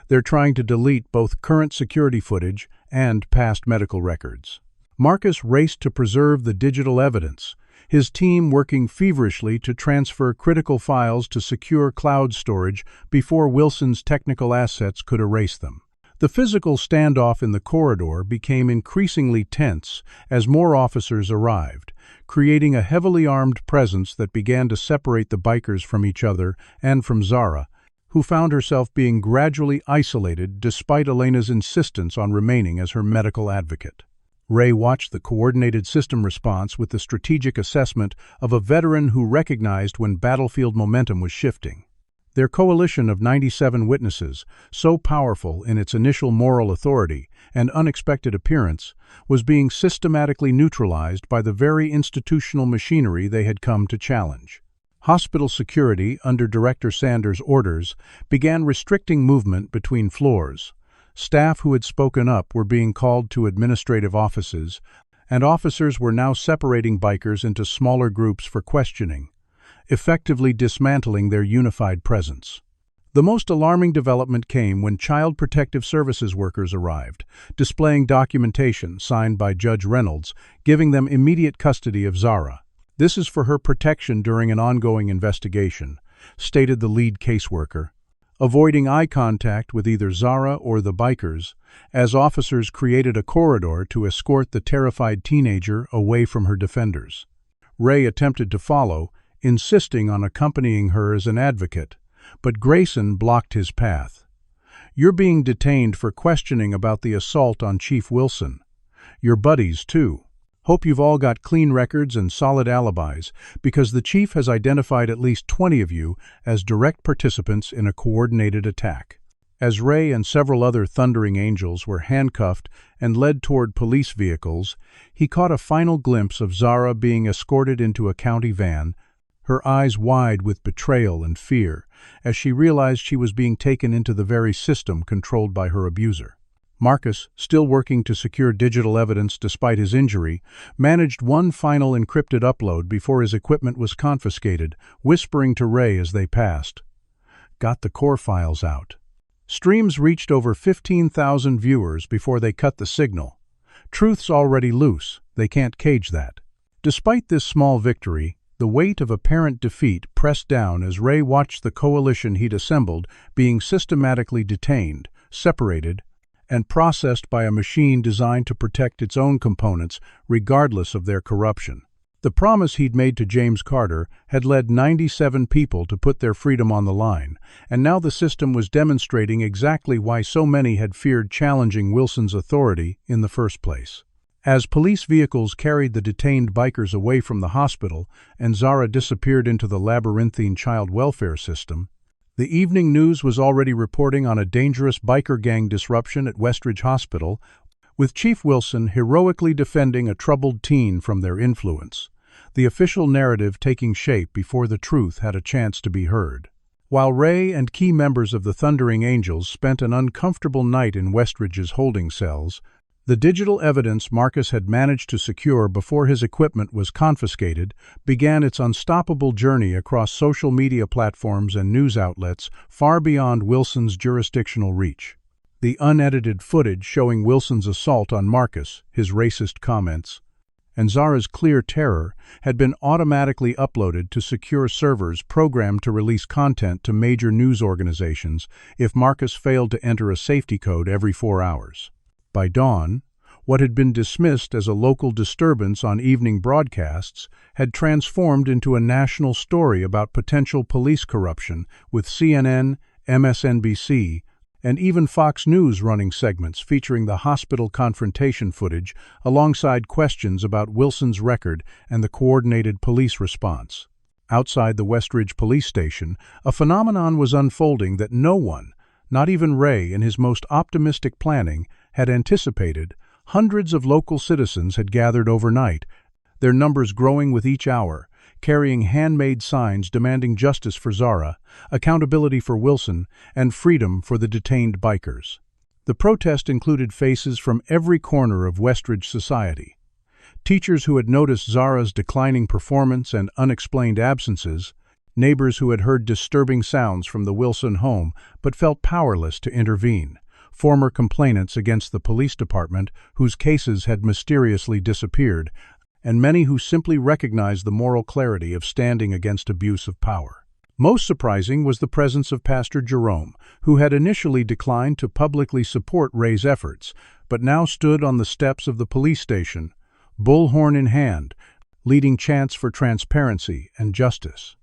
Speaker 1: They're trying to delete both current security footage and past medical records." Marcus raced to preserve the digital evidence, his team working feverishly to transfer critical files to secure cloud storage before Wilson's technical assets could erase them. The physical standoff in the corridor became increasingly tense as more officers arrived, creating a heavily armed presence that began to separate the bikers from each other and from Zara, who found herself being gradually isolated despite Elena's insistence on remaining as her medical advocate. Ray watched the coordinated system response with the strategic assessment of a veteran who recognized when battlefield momentum was shifting. Their coalition of 97 witnesses, so powerful in its initial moral authority and unexpected appearance, was being systematically neutralized by the very institutional machinery they had come to challenge. Hospital security, under Director Sanders' orders, began restricting movement between floors. Staff who had spoken up were being called to administrative offices, and officers were now separating bikers into smaller groups for questioning, effectively dismantling their unified presence. The most alarming development came when Child Protective Services workers arrived, displaying documentation signed by Judge Reynolds, giving them immediate custody of Zara. "This is for her protection during an ongoing investigation," stated the lead caseworker, avoiding eye contact with either Zara or the bikers, as officers created a corridor to escort the terrified teenager away from her defenders. Ray attempted to follow, insisting on accompanying her as an advocate, but Grayson blocked his path. "You're being detained for questioning about the assault on Chief Wilson. Your buddies, too. Hope you've all got clean records and solid alibis, because the chief has identified at least 20 of you as direct participants in a coordinated attack." As Ray and several other Thundering Angels were handcuffed and led toward police vehicles, he caught a final glimpse of Zara being escorted into a county van, her eyes wide with betrayal and fear, as she realized she was being taken into the very system controlled by her abuser. Marcus, still working to secure digital evidence despite his injury, managed one final encrypted upload before his equipment was confiscated, whispering to Ray as they passed, "Got the core files out." Streams reached over 15,000 viewers before they cut the signal. Truth's already loose, they can't cage that. Despite this small victory, the weight of apparent defeat pressed down as Ray watched the coalition he'd assembled being systematically detained, separated, and processed by a machine designed to protect its own components regardless of their corruption. The promise he'd made to James Carter had led 97 people to put their freedom on the line, and now the system was demonstrating exactly why so many had feared challenging Wilson's authority in the first place. As police vehicles carried the detained bikers away from the hospital and Zara disappeared into the labyrinthine child welfare system, The evening news was already reporting on a dangerous biker gang disruption at Westridge Hospital, with Chief Wilson heroically defending a troubled teen from their influence, the official narrative taking shape before the truth had a chance to be heard. While Ray and key members of the Thundering Angels spent an uncomfortable night in Westridge's holding cells, the digital evidence Marcus had managed to secure before his equipment was confiscated began its unstoppable journey across social media platforms and news outlets far beyond Wilson's jurisdictional reach. The unedited footage showing Wilson's assault on Marcus, his racist comments, and Zara's clear terror had been automatically uploaded to secure servers programmed to release content to major news organizations if Marcus failed to enter a safety code every 4 hours. By dawn, what had been dismissed as a local disturbance on evening broadcasts had transformed into a national story about potential police corruption, with CNN, MSNBC, and even Fox News running segments featuring the hospital confrontation footage alongside questions about Wilson's record and the coordinated police response. Outside the Westridge police station, a phenomenon was unfolding that no one, not even Ray in his most optimistic planning, had anticipated. Hundreds of local citizens had gathered overnight, their numbers growing with each hour, carrying handmade signs demanding justice for Zara, accountability for Wilson, and freedom for the detained bikers. The protest included faces from every corner of Westridge society. Teachers who had noticed Zara's declining performance and unexplained absences, neighbors who had heard disturbing sounds from the Wilson home but felt powerless to intervene, former complainants against the police department whose cases had mysteriously disappeared, and many who simply recognized the moral clarity of standing against abuse of power. Most surprising was the presence of Pastor Jerome, who had initially declined to publicly support Ray's efforts, but now stood on the steps of the police station, bullhorn in hand, leading chants for transparency and justice.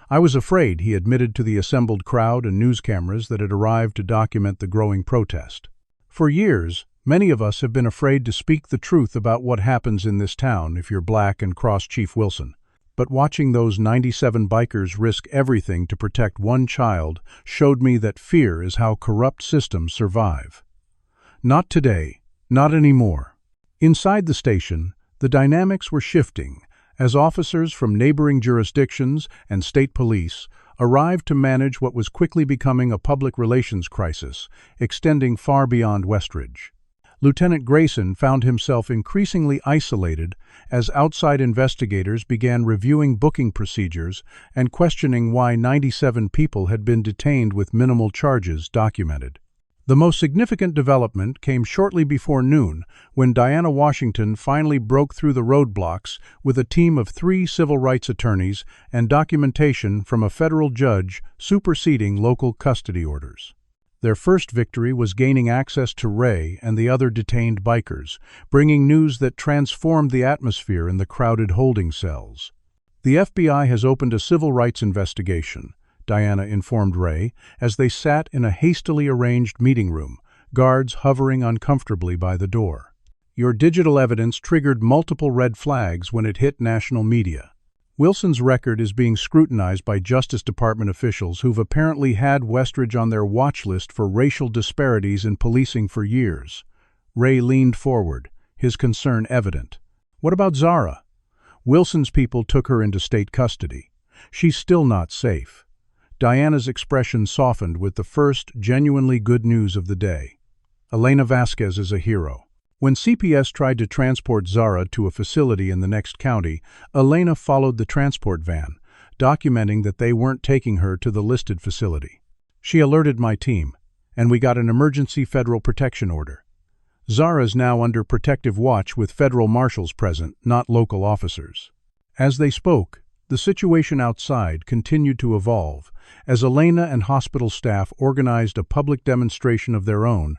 Speaker 1: I was afraid, he admitted to the assembled crowd and news cameras that had arrived to document the growing protest. For years, many of us have been afraid to speak the truth about what happens in this town if you're black and cross Chief Wilson. But watching those 97 bikers risk everything to protect one child showed me that fear is how corrupt systems survive. Not today, not anymore. Inside the station, the dynamics were shifting as officers from neighboring jurisdictions and state police arrived to manage what was quickly becoming a public relations crisis, extending far beyond Westridge. Lieutenant Grayson found himself increasingly isolated as outside investigators began reviewing booking procedures and questioning why 97 people had been detained with minimal charges documented. The most significant development came shortly before noon, when Diana Washington finally broke through the roadblocks with a team of 3 civil rights attorneys and documentation from a federal judge superseding local custody orders. Their first victory was gaining access to Ray and the other detained bikers, bringing news that transformed the atmosphere in the crowded holding cells. "The FBI has opened a civil rights investigation," Diana informed Ray, as they sat in a hastily arranged meeting room, guards hovering uncomfortably by the door. "Your digital evidence triggered multiple red flags when it hit national media. Wilson's record is being scrutinized by Justice Department officials who've apparently had Westridge on their watch list for racial disparities in policing for years." Ray leaned forward, his concern evident. "What about Zara? Wilson's people took her into state custody. She's still not safe." Diana's expression softened with the first genuinely good news of the day. "Elena Vasquez is a hero." When CPS tried to transport Zara to a facility in the next county, Elena followed the transport van, documenting that they weren't taking her to the listed facility. "She alerted my team, and we got an emergency federal protection order. Zara's now under protective watch with federal marshals present, not local officers." As they spoke, the situation outside continued to evolve as Elena and hospital staff organized a public demonstration of their own,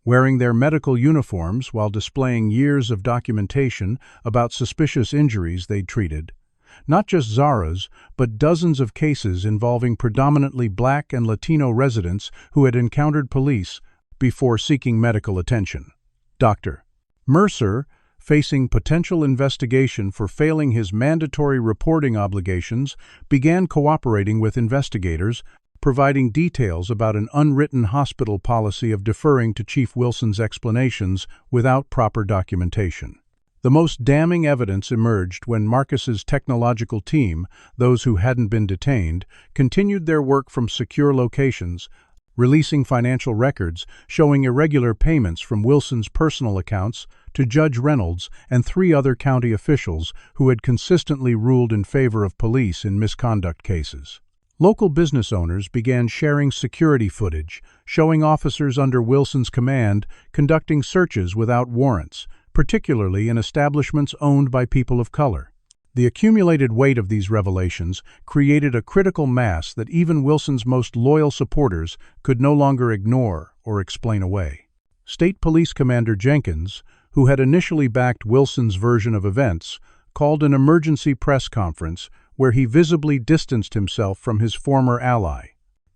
Speaker 1: wearing their medical uniforms while displaying years of documentation about suspicious injuries they'd treated. Not just Zara's, but dozens of cases involving predominantly Black and Latino residents who had encountered police before seeking medical attention. Dr. Mercer, facing potential investigation for failing his mandatory reporting obligations, began cooperating with investigators, providing details about an unwritten hospital policy of deferring to Chief Wilson's explanations without proper documentation. The most damning evidence emerged when Marcus's technological team, those who hadn't been detained, continued their work from secure locations, releasing financial records showing irregular payments from Wilson's personal accounts to Judge Reynolds and 3 other county officials who had consistently ruled in favor of police in misconduct cases. Local business owners began sharing security footage, showing officers under Wilson's command conducting searches without warrants, particularly in establishments owned by people of color. The accumulated weight of these revelations created a critical mass that even Wilson's most loyal supporters could no longer ignore or explain away. State Police Commander Jenkins, who had initially backed Wilson's version of events, called an emergency press conference where he visibly distanced himself from his former ally.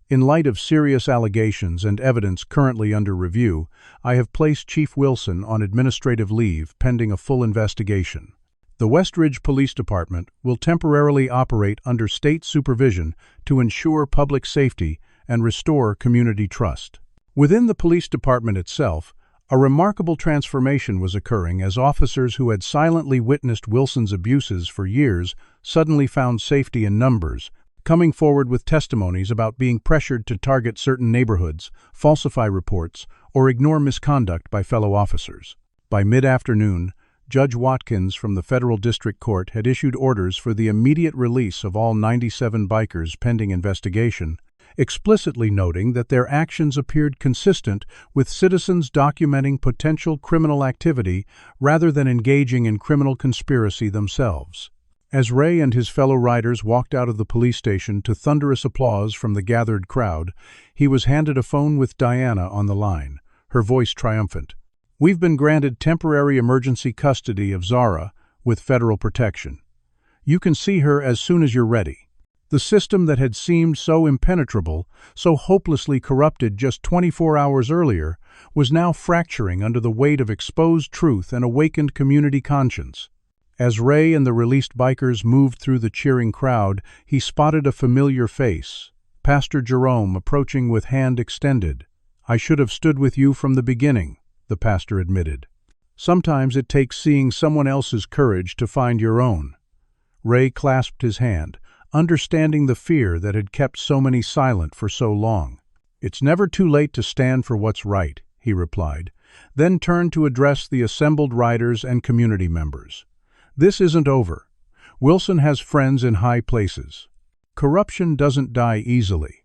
Speaker 1: In light of serious allegations and evidence currently under review, I have placed Chief Wilson on administrative leave pending a full investigation. The Westridge Police Department will temporarily operate under state supervision to ensure public safety and restore community trust. Within the police department itself, a remarkable transformation was occurring as officers who had silently witnessed Wilson's abuses for years suddenly found safety in numbers, coming forward with testimonies about being pressured to target certain neighborhoods, falsify reports, or ignore misconduct by fellow officers. By mid-afternoon, Judge Watkins from the Federal District Court had issued orders for the immediate release of all 97 bikers pending investigation, explicitly noting that their actions appeared consistent with citizens documenting potential criminal activity rather than engaging in criminal conspiracy themselves. As Ray and his fellow riders walked out of the police station to thunderous applause from the gathered crowd, he was handed a phone with Diana on the line, her voice triumphant. "We've been granted temporary emergency custody of Zara with federal protection. You can see her as soon as you're ready." The system that had seemed so impenetrable, so hopelessly corrupted just 24 hours earlier, was now fracturing under the weight of exposed truth and awakened community conscience. As Ray and the released bikers moved through the cheering crowd, he spotted a familiar face, Pastor Jerome approaching with hand extended. "I should have stood with you from the beginning," the pastor admitted. "Sometimes it takes seeing someone else's courage to find your own." Ray clasped his hand, understanding the fear that had kept so many silent for so long. "It's never too late to stand for what's right," he replied, then turned to address the assembled riders and community members. "This isn't over. Wilson has friends in high places. Corruption doesn't die easily.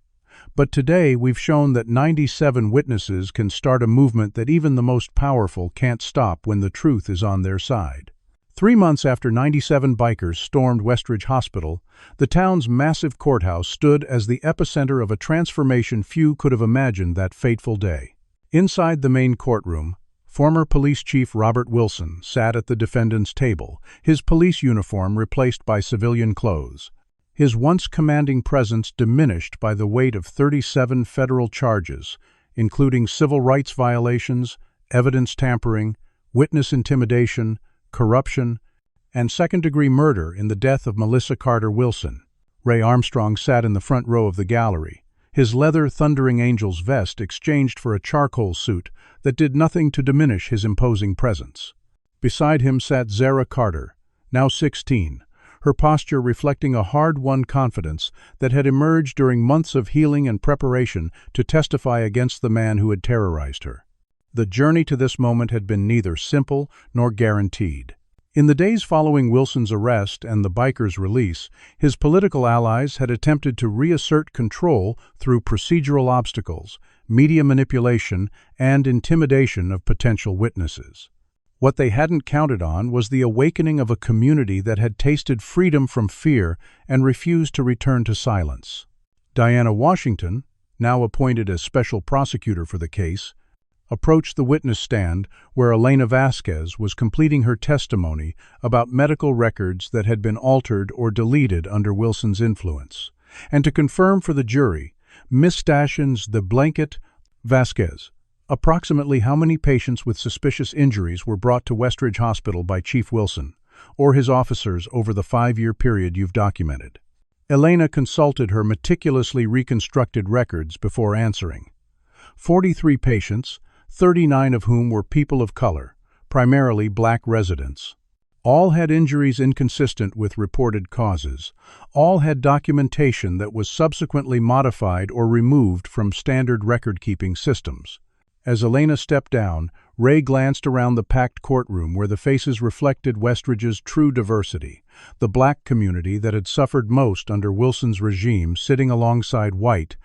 Speaker 1: But today we've shown that 97 witnesses can start a movement that even the most powerful can't stop when the truth is on their side." 3 months after 97 bikers stormed Westridge Hospital, the town's massive courthouse stood as the epicenter of a transformation few could have imagined that fateful day. Inside the main courtroom, former Police Chief Robert Wilson sat at the defendant's table, his police uniform replaced by civilian clothes. His once commanding presence diminished by the weight of 37 federal charges, including civil rights violations, evidence tampering, witness intimidation, corruption, and second-degree murder in the death of Melissa Carter Wilson. Ray Armstrong sat in the front row of the gallery, his leather Thundering Angels vest exchanged for a charcoal suit that did nothing to diminish his imposing presence. Beside him sat Zara Carter, now 16, her posture reflecting a hard-won confidence that had emerged during months of healing and preparation to testify against the man who had terrorized her. The journey to this moment had been neither simple nor guaranteed. In the days following Wilson's arrest and the bikers' release, his political allies had attempted to reassert control through procedural obstacles, media manipulation, and intimidation of potential witnesses. What they hadn't counted on was the awakening of a community that had tasted freedom from fear and refused to return to silence. Diana Washington, now appointed as special prosecutor for the case, approached the witness stand where Elena Vasquez was completing her testimony about medical records that had been altered or deleted under Wilson's influence. And to confirm for the jury, Miss Stations the Blanket Vasquez, approximately how many patients with suspicious injuries were brought to Westridge Hospital by Chief Wilson, or his officers over the 5-year period you've documented? Elena consulted her meticulously reconstructed records before answering. 43 patients, 39 of whom were people of color, primarily black residents. All had injuries inconsistent with reported causes. All had documentation that was subsequently modified or removed from standard record-keeping systems. As Elena stepped down, Ray glanced around the packed courtroom where the faces reflected Westridge's true diversity, the black community that had suffered most under Wilson's regime sitting alongside white,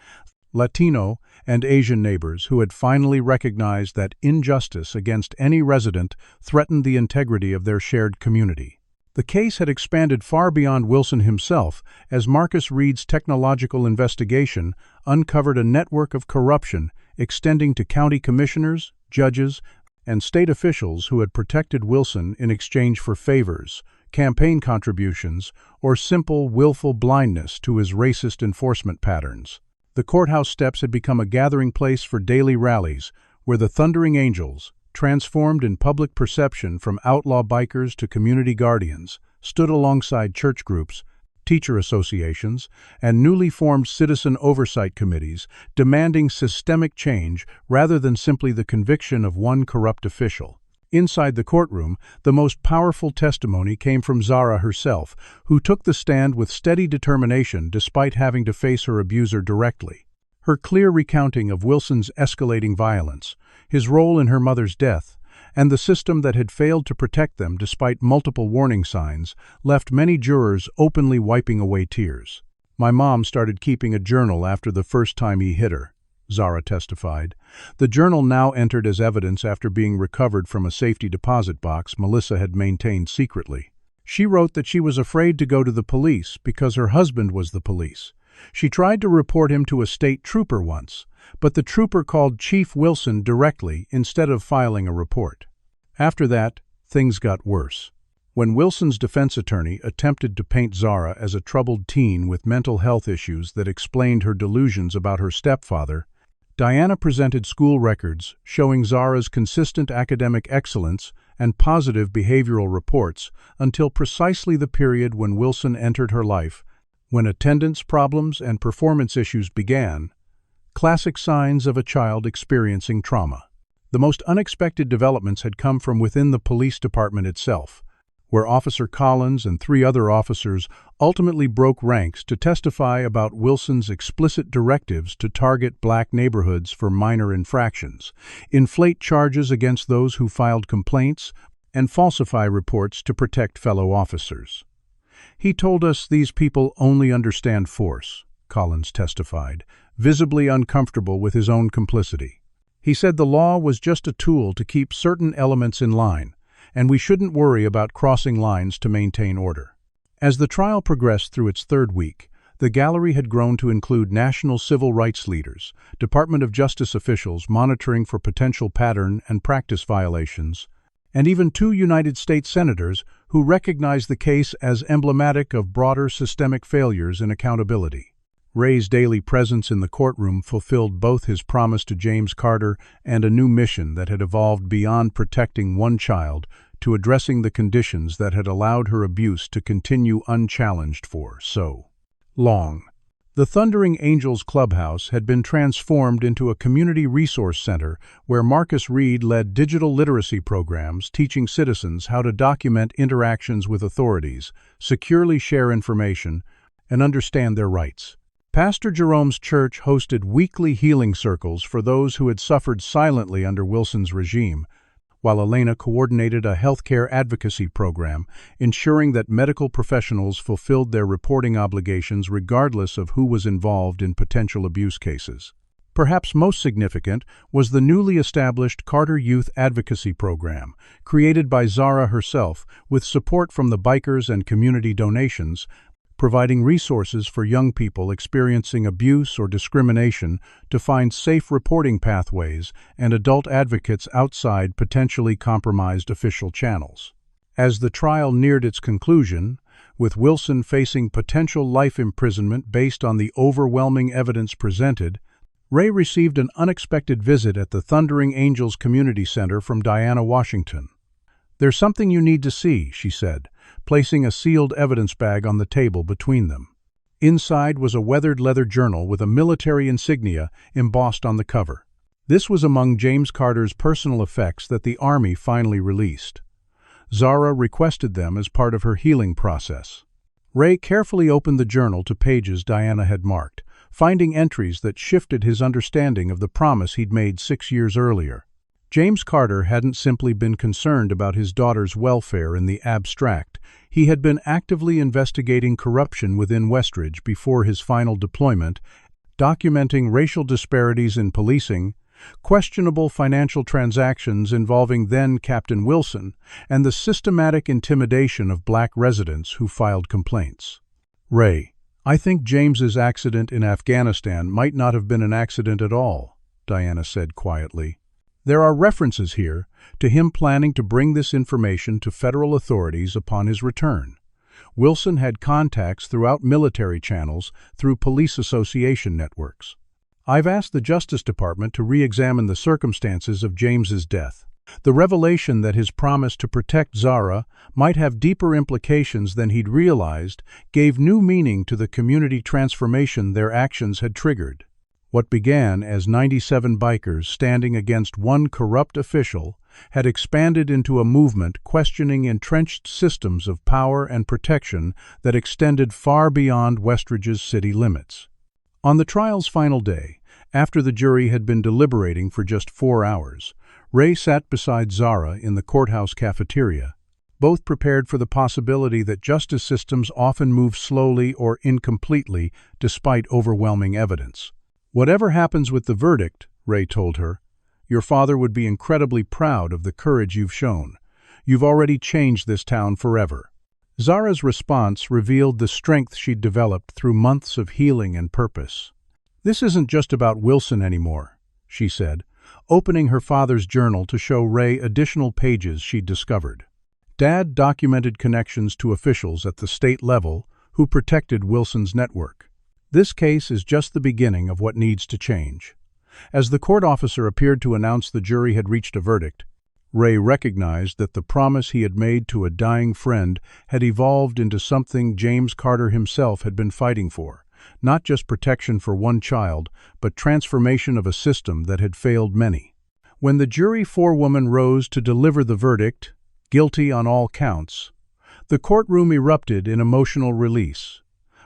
Speaker 1: Latino, and Asian neighbors who had finally recognized that injustice against any resident threatened the integrity of their shared community. The case had expanded far beyond Wilson himself as Marcus Reed's technological investigation uncovered a network of corruption extending to county commissioners, judges, and state officials who had protected Wilson in exchange for favors, campaign contributions, or simple, willful blindness to his racist enforcement patterns. The courthouse steps had become a gathering place for daily rallies, where the Thundering Angels, transformed in public perception from outlaw bikers to community guardians, stood alongside church groups, teacher associations, and newly formed citizen oversight committees, demanding systemic change rather than simply the conviction of one corrupt official. Inside the courtroom, the most powerful testimony came from Zara herself, who took the stand with steady determination despite having to face her abuser directly. Her clear recounting of Wilson's escalating violence, his role in her mother's death, and the system that had failed to protect them despite multiple warning signs, left many jurors openly wiping away tears. "My mom started keeping a journal after the first time he hit her," Zara testified. The journal now entered as evidence after being recovered from a safety deposit box Melissa had maintained secretly. She wrote that she was afraid to go to the police because her husband was the police. She tried to report him to a state trooper once, but the trooper called Chief Wilson directly instead of filing a report. After that, things got worse. When Wilson's defense attorney attempted to paint Zara as a troubled teen with mental health issues that explained her delusions about her stepfather, Diana presented school records showing Zara's consistent academic excellence and positive behavioral reports until precisely the period when Wilson entered her life, when attendance problems and performance issues began, classic signs of a child experiencing trauma. The most unexpected developments had come from within the police department itself, where Officer Collins and 3 other officers ultimately broke ranks to testify about Wilson's explicit directives to target black neighborhoods for minor infractions, inflate charges against those who filed complaints, and falsify reports to protect fellow officers. "He told us these people only understand force," Collins testified, visibly uncomfortable with his own complicity. "He said the law was just a tool to keep certain elements in line, and we shouldn't worry about crossing lines to maintain order." As the trial progressed through its 3rd week, the gallery had grown to include national civil rights leaders, Department of Justice officials monitoring for potential pattern and practice violations, and even 2 United States senators who recognized the case as emblematic of broader systemic failures in accountability. Ray's daily presence in the courtroom fulfilled both his promise to James Carter and a new mission that had evolved beyond protecting one child to addressing the conditions that had allowed her abuse to continue unchallenged for so long. The Thundering Angels Clubhouse had been transformed into a community resource center where Marcus Reed led digital literacy programs teaching citizens how to document interactions with authorities, securely share information, and understand their rights. Pastor Jerome's church hosted weekly healing circles for those who had suffered silently under Wilson's regime, while Elena coordinated a healthcare advocacy program, ensuring that medical professionals fulfilled their reporting obligations regardless of who was involved in potential abuse cases. Perhaps most significant was the newly established Carter Youth Advocacy Program, created by Zara herself with support from the bikers and community donations, providing resources for young people experiencing abuse or discrimination to find safe reporting pathways and adult advocates outside potentially compromised official channels. As the trial neared its conclusion, with Wilson facing potential life imprisonment based on the overwhelming evidence presented, Ray received an unexpected visit at the Thundering Angels Community Center from Diana Washington. "There's something you need to see," she said, placing a sealed evidence bag on the table between them. Inside was a weathered leather journal with a military insignia embossed on the cover. This was among James Carter's personal effects that the Army finally released. Zara requested them as part of her healing process. Ray carefully opened the journal to pages Diana had marked, finding entries that shifted his understanding of the promise he'd made 6 years earlier. James Carter hadn't simply been concerned about his daughter's welfare in the abstract. He had been actively investigating corruption within Westridge before his final deployment, documenting racial disparities in policing, questionable financial transactions involving then-Captain Wilson, and the systematic intimidation of black residents who filed complaints. "Ray, I think James's accident in Afghanistan might not have been an accident at all," Diana said quietly. "There are references here to him planning to bring this information to federal authorities upon his return. Wilson had contacts throughout military channels through police association networks. I've asked the Justice Department to re-examine the circumstances of James's death. The revelation that his promise to protect Zara might have deeper implications than he'd realized gave new meaning to the community transformation their actions had triggered. What began as 97 bikers standing against one corrupt official had expanded into a movement questioning entrenched systems of power and protection that extended far beyond Westridge's city limits. On the trial's final day, after the jury had been deliberating for just 4 hours, Ray sat beside Zara in the courthouse cafeteria, both prepared for the possibility that justice systems often move slowly or incompletely despite overwhelming evidence. "Whatever happens with the verdict," Ray told her, "your father would be incredibly proud of the courage you've shown. You've already changed this town forever." Zara's response revealed the strength she'd developed through months of healing and purpose. "This isn't just about Wilson anymore," she said, opening her father's journal to show Ray additional pages she'd discovered. Dad documented connections to officials at the state level who protected Wilson's network. This case is just the beginning of what needs to change. As the court officer appeared to announce the jury had reached a verdict, Ray recognized that the promise he had made to a dying friend had evolved into something James Carter himself had been fighting for, not just protection for one child, but transformation of a system that had failed many. When the jury forewoman rose to deliver the verdict, guilty on all counts, the courtroom erupted in emotional release.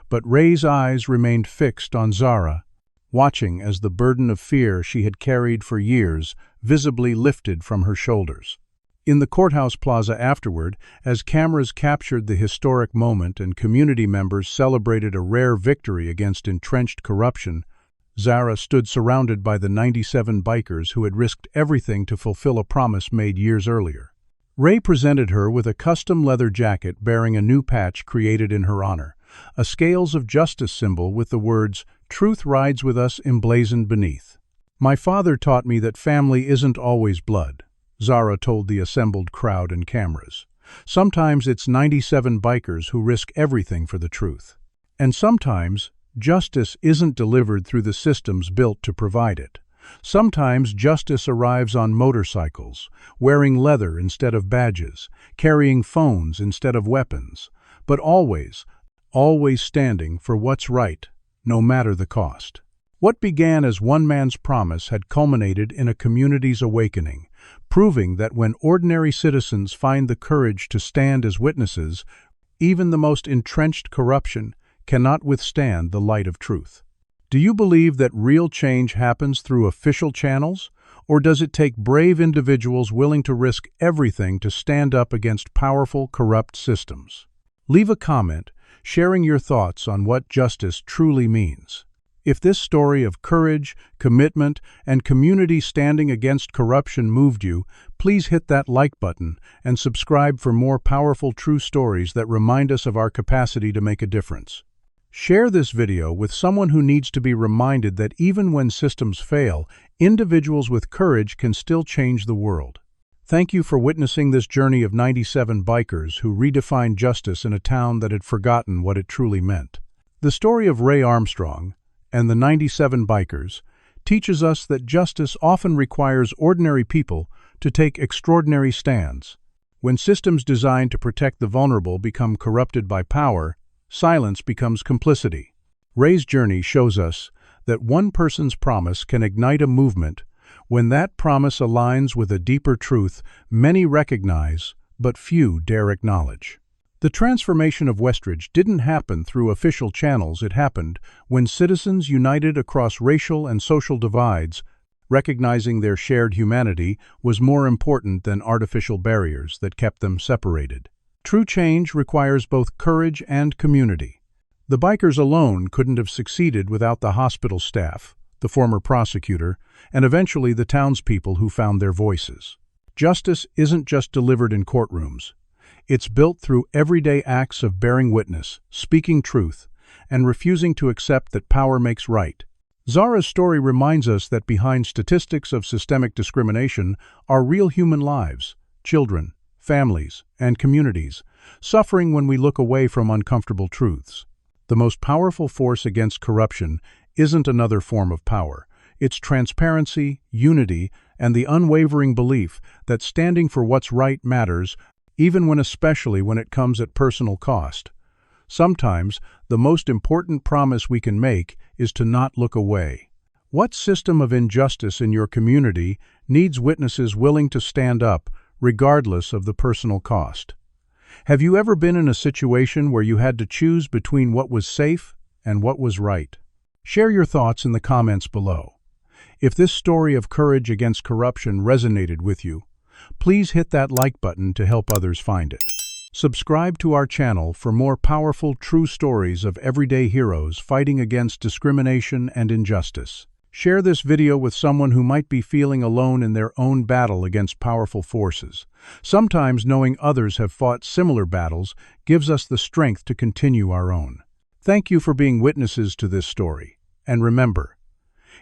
Speaker 1: But Ray's eyes remained fixed on Zara, watching as the burden of fear she had carried for years visibly lifted from her shoulders. In the courthouse plaza afterward, as cameras captured the historic moment and community members celebrated a rare victory against entrenched corruption, Zara stood surrounded by the 97 bikers who had risked everything to fulfill a promise made years earlier. Ray presented her with a custom leather jacket bearing a new patch created in her honor, a Scales of Justice symbol with the words, "Truth rides with us," emblazoned beneath. "My father taught me that family isn't always blood," Zara told the assembled crowd and cameras. "Sometimes it's 97 bikers who risk everything for the truth. And sometimes justice isn't delivered through the systems built to provide it. Sometimes justice arrives on motorcycles, wearing leather instead of badges, carrying phones instead of weapons, but always standing for what's right, no matter the cost." What began as one man's promise had culminated in a community's awakening, proving that when ordinary citizens find the courage to stand as witnesses, even the most entrenched corruption cannot withstand the light of truth. Do you believe that real change happens through official channels, or does it take brave individuals willing to risk everything to stand up against powerful, corrupt systems? Leave a comment, sharing your thoughts on what justice truly means. If this story of courage, commitment, and community standing against corruption moved you, please hit that like button and subscribe for more powerful true stories that remind us of our capacity to make a difference. Share this video with someone who needs to be reminded that even when systems fail, individuals with courage can still change the world. Thank you for witnessing this journey of 97 bikers who redefined justice in a town that had forgotten what it truly meant. The story of Ray Armstrong and the 97 bikers teaches us that justice often requires ordinary people to take extraordinary stands. When systems designed to protect the vulnerable become corrupted by power, silence becomes complicity. Ray's journey shows us that one person's promise can ignite a movement when that promise aligns with a deeper truth many recognize but few dare acknowledge. The transformation of Westridge didn't happen through official channels. It happened when citizens united across racial and social divides, recognizing their shared humanity was more important than artificial barriers that kept them separated. True change requires both courage and community. The bikers alone couldn't have succeeded without the hospital staff, the former prosecutor, and eventually the townspeople who found their voices. Justice isn't just delivered in courtrooms. It's built through everyday acts of bearing witness, speaking truth, and refusing to accept that power makes right. Zara's story reminds us that behind statistics of systemic discrimination are real human lives, children, families, and communities, suffering when we look away from uncomfortable truths. The most powerful force against corruption isn't another form of power. It's transparency, unity, and the unwavering belief that standing for what's right matters, especially when it comes at personal cost. Sometimes, the most important promise we can make is to not look away. What system of injustice in your community needs witnesses willing to stand up, regardless of the personal cost? Have you ever been in a situation where you had to choose between what was safe and what was right? Share your thoughts in the comments below. If this story of courage against corruption resonated with you, please hit that like button to help others find it. Subscribe to our channel for more powerful, true stories of everyday heroes fighting against discrimination and injustice. Share this video with someone who might be feeling alone in their own battle against powerful forces. Sometimes knowing others have fought similar battles gives us the strength to continue our own. Thank you for being witnesses to this story. And remember,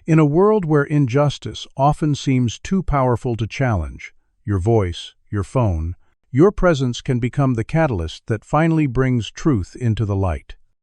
Speaker 1: in a world where injustice often seems too powerful to challenge, your voice, your phone, your presence can become the catalyst that finally brings truth into the light.